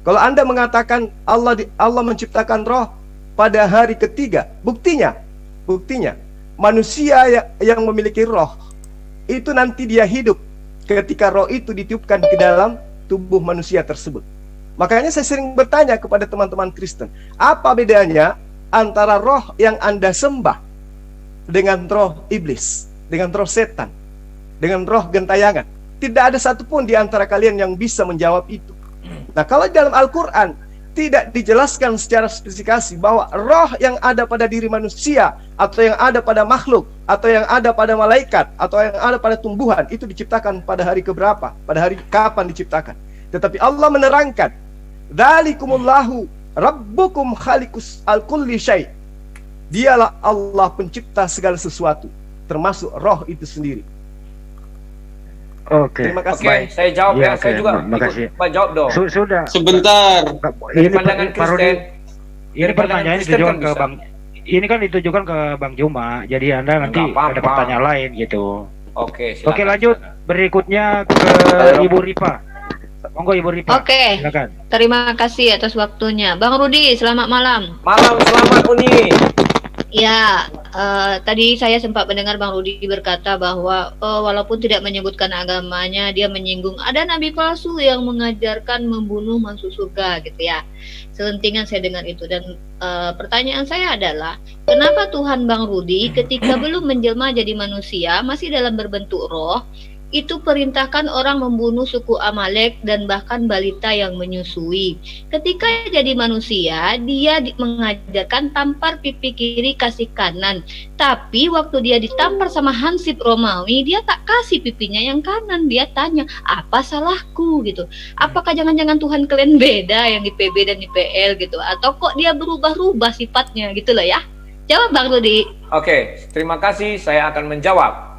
C: Kalau Anda mengatakan Allah menciptakan roh pada hari ketiga, buktinya manusia yang memiliki roh itu nanti dia hidup ketika roh itu ditiupkan ke dalam tubuh manusia tersebut. Makanya saya sering bertanya kepada teman-teman Kristen, apa bedanya antara roh yang Anda sembah dengan roh iblis, dengan roh setan, dengan roh gentayangan? Tidak ada satupun di antara kalian yang bisa menjawab itu. Nah, kalau dalam Al-Quran tidak dijelaskan secara spesifikasi bahwa roh yang ada pada diri manusia, atau yang ada pada makhluk, atau yang ada pada malaikat, atau yang ada pada tumbuhan, itu diciptakan pada hari keberapa, pada hari kapan diciptakan. Tetapi Allah menerangkan, Dzalikumullahu Rabbukum khaliqus al-kulli syai'. Dialah Allah pencipta segala sesuatu, termasuk roh itu sendiri.
D: Oke.
C: Terima kasih.
A: Oke, saya jawab ya. Saya juga
D: makasih.
A: ikut Pak jawab dong.
D: Sudah.
J: Sebentar.
D: Ini
A: pandangan
D: Pak Rudi,
A: Kristen.
D: ini pertanyaan
A: Kristen
D: ditujukan
A: kan
D: ke
A: bisa.
D: Bang. Ini kan ditujukan ke Bang Juma. Jadi Anda nanti
A: Nggak apa-apa.
D: ada pertanyaan lain gitu.
A: Oke, silakan.
D: Oke, lanjut. Berikutnya ke Ibu Rifa. Monggo Ibu Ripa.
I: Oke.
D: Silakan.
I: Terima kasih atas waktunya. Bang Rudi, selamat malam.
A: Malam selamat Uni.
I: Ya, tadi saya sempat mendengar Bang Rudi berkata bahwa walaupun tidak menyebutkan agamanya, dia menyinggung ada nabi palsu yang mengajarkan membunuh masuk surga gitu ya. Selentingan saya dengar itu dan pertanyaan saya adalah kenapa Tuhan Bang Rudi ketika belum menjelma jadi manusia masih dalam berbentuk roh itu perintahkan orang membunuh suku Amalek dan bahkan balita yang menyusui. Ketika jadi manusia, dia mengajarkan tampar pipi kiri kasih kanan. Tapi waktu dia ditampar sama Hansip Romawi, dia tak kasih pipinya yang kanan. Dia tanya, apa salahku gitu? Apakah jangan-jangan Tuhan kalian beda yang di PB dan di PL gitu? Atau kok dia berubah-ubah sifatnya gitu loh ya? Jawab Bang Rudi.
A: Oke, terima kasih. Saya akan menjawab.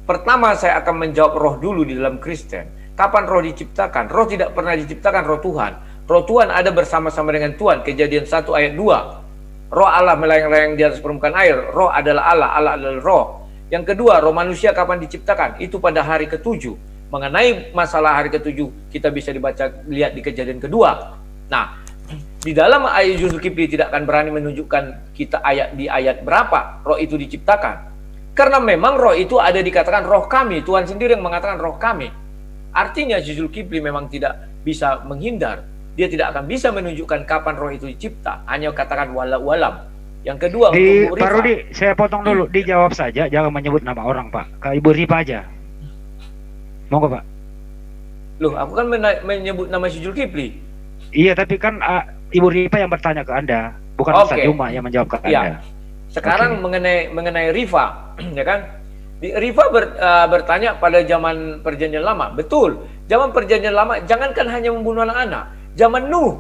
A: Pertama saya akan menjawab roh dulu di dalam Kristen. Kapan roh diciptakan? Roh tidak pernah diciptakan roh Tuhan. Roh Tuhan ada bersama-sama dengan Tuhan. Kejadian 1 ayat 2. Roh Allah melayang-layang di atas permukaan air. Roh adalah Allah, Allah adalah roh. Yang kedua, roh manusia kapan diciptakan? Itu pada hari ke-7. Mengenai masalah hari ke-7 kita bisa lihat di kejadian kedua. Nah, di dalam ayat Zulkifli tidak akan berani menunjukkan kita di ayat berapa roh itu diciptakan. Karena memang roh itu ada dikatakan roh kami, Tuhan sendiri yang mengatakan roh kami. Artinya Zulkifli memang tidak bisa menghindar. Dia tidak akan bisa menunjukkan kapan roh itu dicipta. Hanya katakan walam. Yang kedua,
D: Pak Rudi, saya potong dulu. Dijawab saja, jangan menyebut nama orang Pak. Ke Ibu Ripa aja. Monggo Pak.
A: Loh, aku kan menyebut nama Zulkifli.
D: Iya, tapi kan Ibu Ripa yang bertanya ke Anda, bukan Ustaz Juma yang menjawab ke Anda.
A: Sekarang mengenai Rifa, ya kan? Rifa bertanya pada zaman Perjanjian Lama. Betul, zaman Perjanjian Lama jangankan hanya membunuh anak-anak. Zaman Nuh,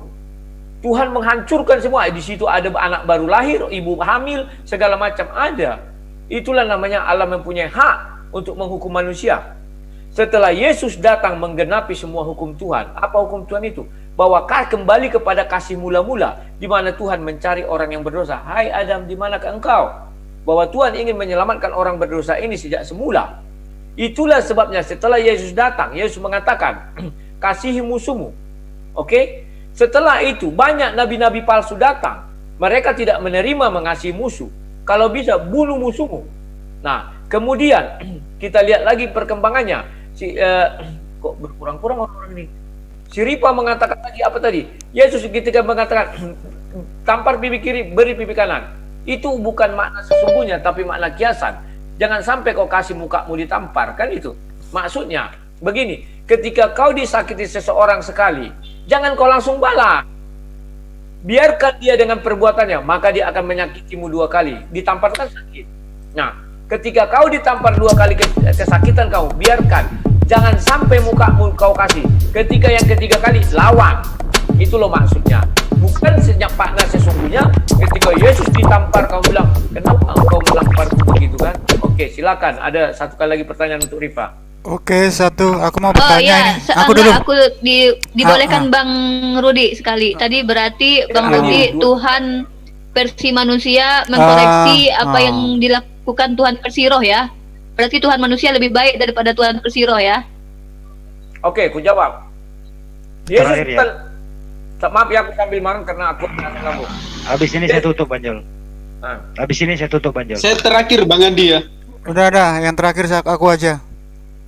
A: Tuhan menghancurkan semua. Di situ ada anak baru lahir, ibu hamil, segala macam ada. Itulah namanya Allah mempunyai hak untuk menghukum manusia. Setelah Yesus datang menggenapi semua hukum Tuhan. Apa hukum Tuhan itu? Bahwa kembali kepada kasih mula-mula, di mana Tuhan mencari orang yang berdosa. Hai Adam, di manakah engkau? Bahwa Tuhan ingin menyelamatkan orang berdosa ini sejak semula. Itulah sebabnya setelah Yesus datang, Yesus mengatakan, kasihi musuhmu. Oke? Setelah itu banyak nabi-nabi palsu datang. Mereka tidak menerima mengasihi musuh. Kalau bisa bunuh musuhmu. Nah, kemudian kita lihat lagi perkembangannya. Kok berkurang-kurang orang ini? Si Ripa mengatakan lagi apa tadi? Yesus ketika mengatakan tampar pipi kiri, beri pipi kanan. Itu bukan makna sesungguhnya, tapi makna kiasan. Jangan sampai kau kasih mukamu ditampar, kan itu. Maksudnya begini, ketika kau disakiti seseorang sekali, jangan kau langsung balas. Biarkan dia dengan perbuatannya, maka dia akan menyakitimu 2 kali. Ditampar kan sakit. Nah, ketika kau ditampar 2 kali kesakitan kau, biarkan. Jangan sampai mukamu kau kasih. Ketika yang ketiga kali, lawan. Itu loh maksudnya. Bukan makna sesungguhnya ketika Yesus ditampar kau bilang, kenapa engkau melamparku begitu kan? Oke, silakan. Ada satu kali lagi pertanyaan untuk Rifa.
B: Oke, satu. Aku mau bertanya ini. Aku dulu.
I: Aku dibolehkan Bang Rudi sekali. Tadi berarti Bang Rudi Tuhan versi manusia mengkoreksi apa yang dilakukan Tuhan versi roh ya. Berarti Tuhan manusia lebih baik daripada Tuhan versi roh ya.
A: Oke, aku jawab. Yesus bukan. Maaf ya, aku sambil makan karena aku kamu.
D: Habis ini saya tutup Banjol. Habis ini saya tutup Banjol.
J: Saya terakhir Bang Andi ya.
B: Udah ada, yang terakhir aku aja.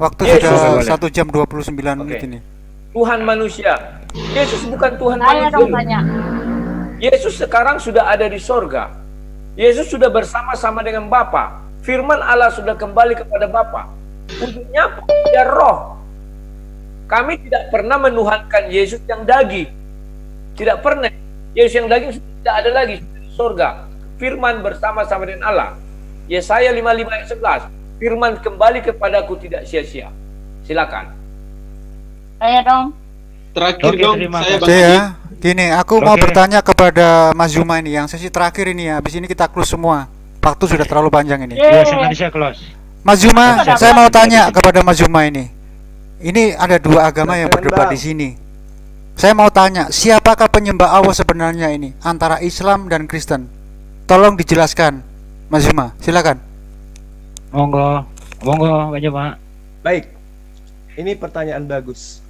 B: Waktu sudah 1 jam 29 menit ini.
A: Tuhan manusia. Yesus bukan Tuhan manusia. Yesus sekarang sudah ada di sorga. Yesus sudah bersama-sama dengan Bapa. Firman Allah sudah kembali kepada Bapa. Untuknya dia roh. Kami tidak pernah menuhankan Yesus yang daging. Tidak pernah. Yesus yang daging sudah tidak ada lagi di sorga. Firman bersama-sama dengan Allah. Yesaya 55 ayat 11. Firman kembali kepadaku tidak sia-sia. Silakan.
I: Saya dong.
J: Terakhir dong.
B: Oke ya. Gini, aku mau bertanya kepada Mas Zuma ini yang sesi terakhir ini ya. Habis ini kita close semua. Waktu sudah terlalu panjang ini.
D: Iya, Indonesia close.
B: Mas Zuma, saya mau tanya kepada Mas Zuma ini. Ini ada 2 agama yang berdebat di sini. Saya mau tanya, siapakah penyembah Allah sebenarnya ini antara Islam dan Kristen? Tolong dijelaskan, Mas Zuma. Silakan.
D: Monggo, Pak Zuma.
C: Baik. Ini pertanyaan bagus.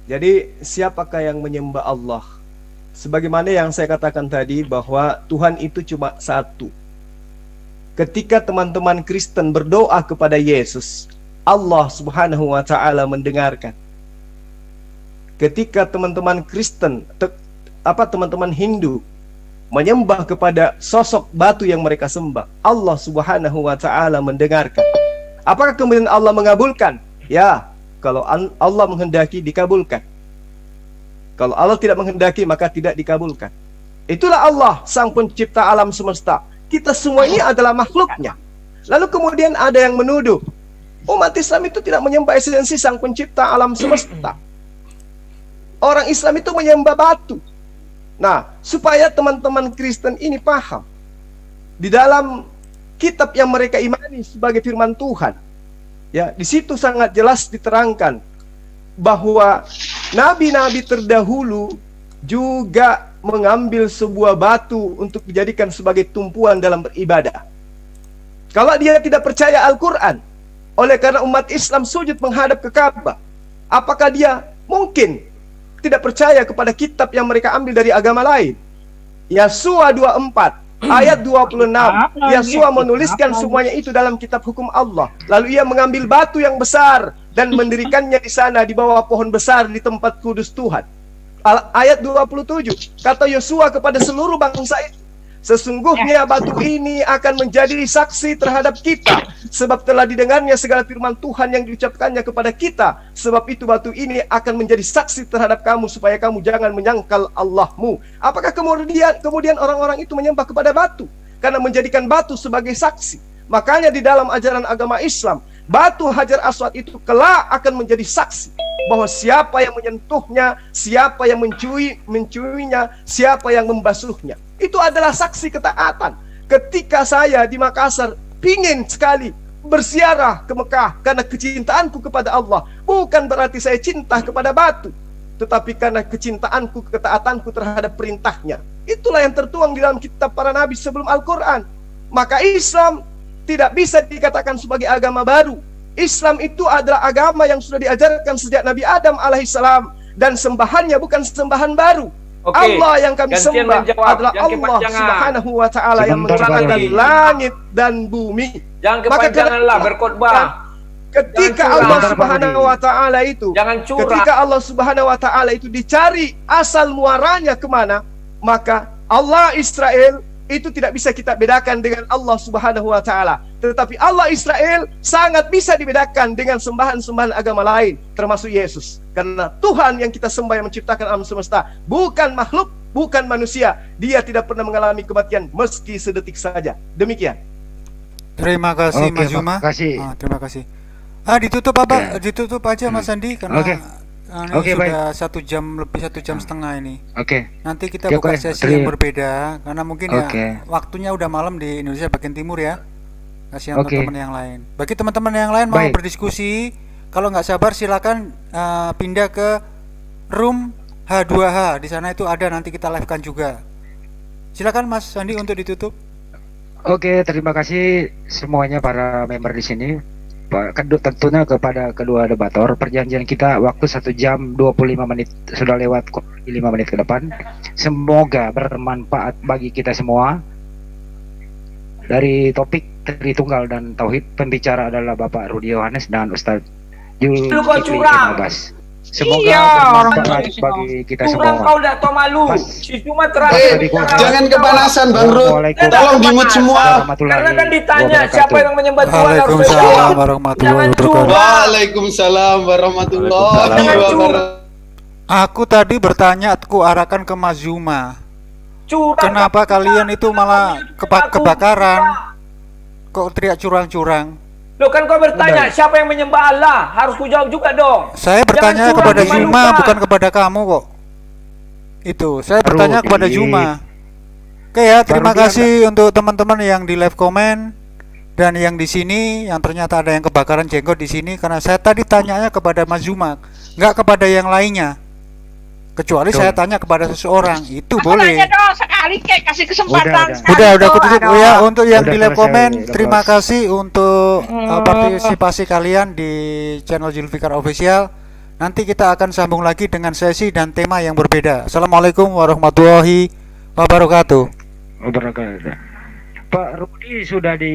C: Jadi siapakah yang menyembah Allah? Sebagaimana yang saya katakan tadi bahwa Tuhan itu cuma satu. Ketika teman-teman Kristen berdoa kepada Yesus, Allah Subhanahu wa taala mendengarkan. Ketika teman-teman Kristen teman-teman Hindu menyembah kepada sosok batu yang mereka sembah, Allah Subhanahu wa taala mendengarkan. Apakah kemudian Allah mengabulkan? Ya, kalau Allah menghendaki dikabulkan. Kalau Allah tidak menghendaki maka tidak dikabulkan. Itulah Allah, sang pencipta alam semesta. Kita semua ini adalah makhluknya. Lalu kemudian ada yang menuduh umat Islam itu tidak menyembah esensi sang pencipta alam semesta. Orang Islam itu menyembah batu. Nah, supaya teman-teman Kristen ini paham, di dalam kitab yang mereka imani sebagai firman Tuhan, ya, di situ sangat jelas diterangkan bahwa nabi-nabi terdahulu juga mengambil sebuah batu untuk dijadikan sebagai tumpuan dalam beribadah. Kalau dia tidak percaya Al-Quran, oleh karena umat Islam sujud menghadap ke Ka'bah, apakah dia mungkin tidak percaya kepada kitab yang mereka ambil dari agama lain? Yasua 24 ayat 26, Yasua menuliskan semuanya itu dalam kitab hukum Allah. Lalu ia mengambil batu yang besar dan mendirikannya di sana di bawah pohon besar di tempat kudus Tuhan. Ayat 27, kata Yosua kepada seluruh bangsa itu, sesungguhnya batu ini akan menjadi saksi terhadap kita, sebab telah didengarnya segala firman Tuhan yang diucapkannya kepada kita. Sebab itu batu ini akan menjadi saksi terhadap kamu, supaya kamu jangan menyangkal Allahmu. Apakah kemudian orang-orang itu menyembah kepada batu karena menjadikan batu sebagai saksi? Makanya di dalam ajaran agama Islam, batu Hajar Aswad itu kelak akan menjadi saksi bahwa siapa yang menyentuhnya, siapa yang menciuminya, siapa yang membasuhnya, itu adalah saksi ketaatan. Ketika saya di Makassar pingin sekali berziarah ke Mekah karena kecintaanku kepada Allah, bukan berarti saya cinta kepada batu, tetapi karena kecintaanku, ketaatanku terhadap perintahnya. Itulah yang tertuang di dalam kitab para nabi sebelum Al-Quran. Maka Islam tidak bisa dikatakan sebagai agama baru. Islam itu adalah agama yang sudah diajarkan sejak Nabi Adam alaihissalam, dan sembahannya bukan sembahan baru.
A: Oke,
C: Allah yang kami
A: gantian
C: sembah
A: menjawab.
C: adalah
A: Jangan
C: Allah
A: kepanjangan.
C: Subhanahu wa taala yang menciptakan langit dan bumi.
A: Jangan
C: Maka
A: kepanjanganlah berkhotbah.
C: Ketika
A: Jangan
C: Allah
A: curang.
C: Subhanahu wa taala itu,
A: Jangan curang.
C: ketika Allah Subhanahu wa taala itu dicari asal muaranya kemana, maka Allah Israel itu tidak bisa kita bedakan dengan Allah Subhanahu wa taala. Tetapi Allah Israel sangat bisa dibedakan dengan sembahan-sembahan agama lain, termasuk Yesus. Karena Tuhan yang kita sembah yang menciptakan alam semesta bukan makhluk, bukan manusia. Dia tidak pernah mengalami kematian meski sedetik saja. Demikian.
B: Terima kasih
D: Oke,
B: Mas Juma.
D: makasih.
B: Terima kasih. Ditutup apa? Ditutup aja Mas Andi karena
D: Oke.
B: ini
D: Oke,
B: sudah 1 jam lebih 1 jam setengah ini.
D: Oke.
B: Nanti kita
D: Oke,
B: buka
D: oke.
B: sesi yang berbeda karena mungkin
D: Oke.
B: ya waktunya udah malam di Indonesia bagian timur ya. Kasihan
D: Oke.
B: teman-teman yang lain. Bagi teman-teman yang lain mau
D: Baik.
B: berdiskusi, kalau nggak sabar silakan pindah ke room H2H. Di sana itu ada, nanti kita live-kan juga. Silakan Mas Andi untuk ditutup.
D: Oke, terima kasih semuanya para member di sini. Tentunya kepada kedua debator, perjanjian kita waktu 1 jam 25 menit sudah lewat 5 menit ke depan. Semoga bermanfaat bagi kita semua. Dari topik Tritunggal dan Tauhid, pembicara adalah Bapak Rudi Yohanes dan Ustadz Zulkifli
A: Lu kok curang?
D: Abbas. Semoga
A: Iya,
D: bermanfaat bagi kita
A: Curang
D: semua.
A: kau dak tahu malu. Si cuma terakhir.
H: Jangan kepanasan Bang Rud. Tolong dimut semua.
A: Karena kan ditanya siapa yang menyembah Tuhan harus
B: Waalaikumsalam
A: jawab.
B: warahmatullahi
A: Jangan
B: wabarakatuh.
H: Waalaikumsalam warahmatullahi wabarakatuh.
B: Aku tadi bertanya, aku arahkan ke Mas Zuma.
A: Curang.
B: Kenapa kalian itu malah kebakaran? Kok teriak curang-curang?
A: Loh kan kau bertanya siapa yang menyembah Allah, harus ku jawab juga dong.
B: Saya bertanya
A: Jangan
B: kepada
A: curang,
B: Zuma,
A: dimalukan.
B: bukan kepada kamu kok. Itu, saya bertanya kepada Zuma. Oke ya, terima kasih untuk teman-teman yang di live comment dan yang di sini, yang ternyata ada yang kebakaran jenggot di sini, karena saya tadi tanyanya kepada Mas Zuma, nggak kepada yang lainnya. Kecuali saya tanya kepada seseorang, itu boleh.
M: Tanya dong sekali kek, kasih kesempatan.
B: Udah aku tutup ya. Untuk yang
D: Udah
B: di live
D: selesai,
B: comment,
D: udah
B: terima
D: bos.
B: kasih untuk partisipasi kalian di channel Zulfikar Official. Nanti kita akan sambung lagi dengan sesi dan tema yang berbeda. Assalamualaikum warahmatullahi wabarakatuh.
D: Pak Rudi sudah di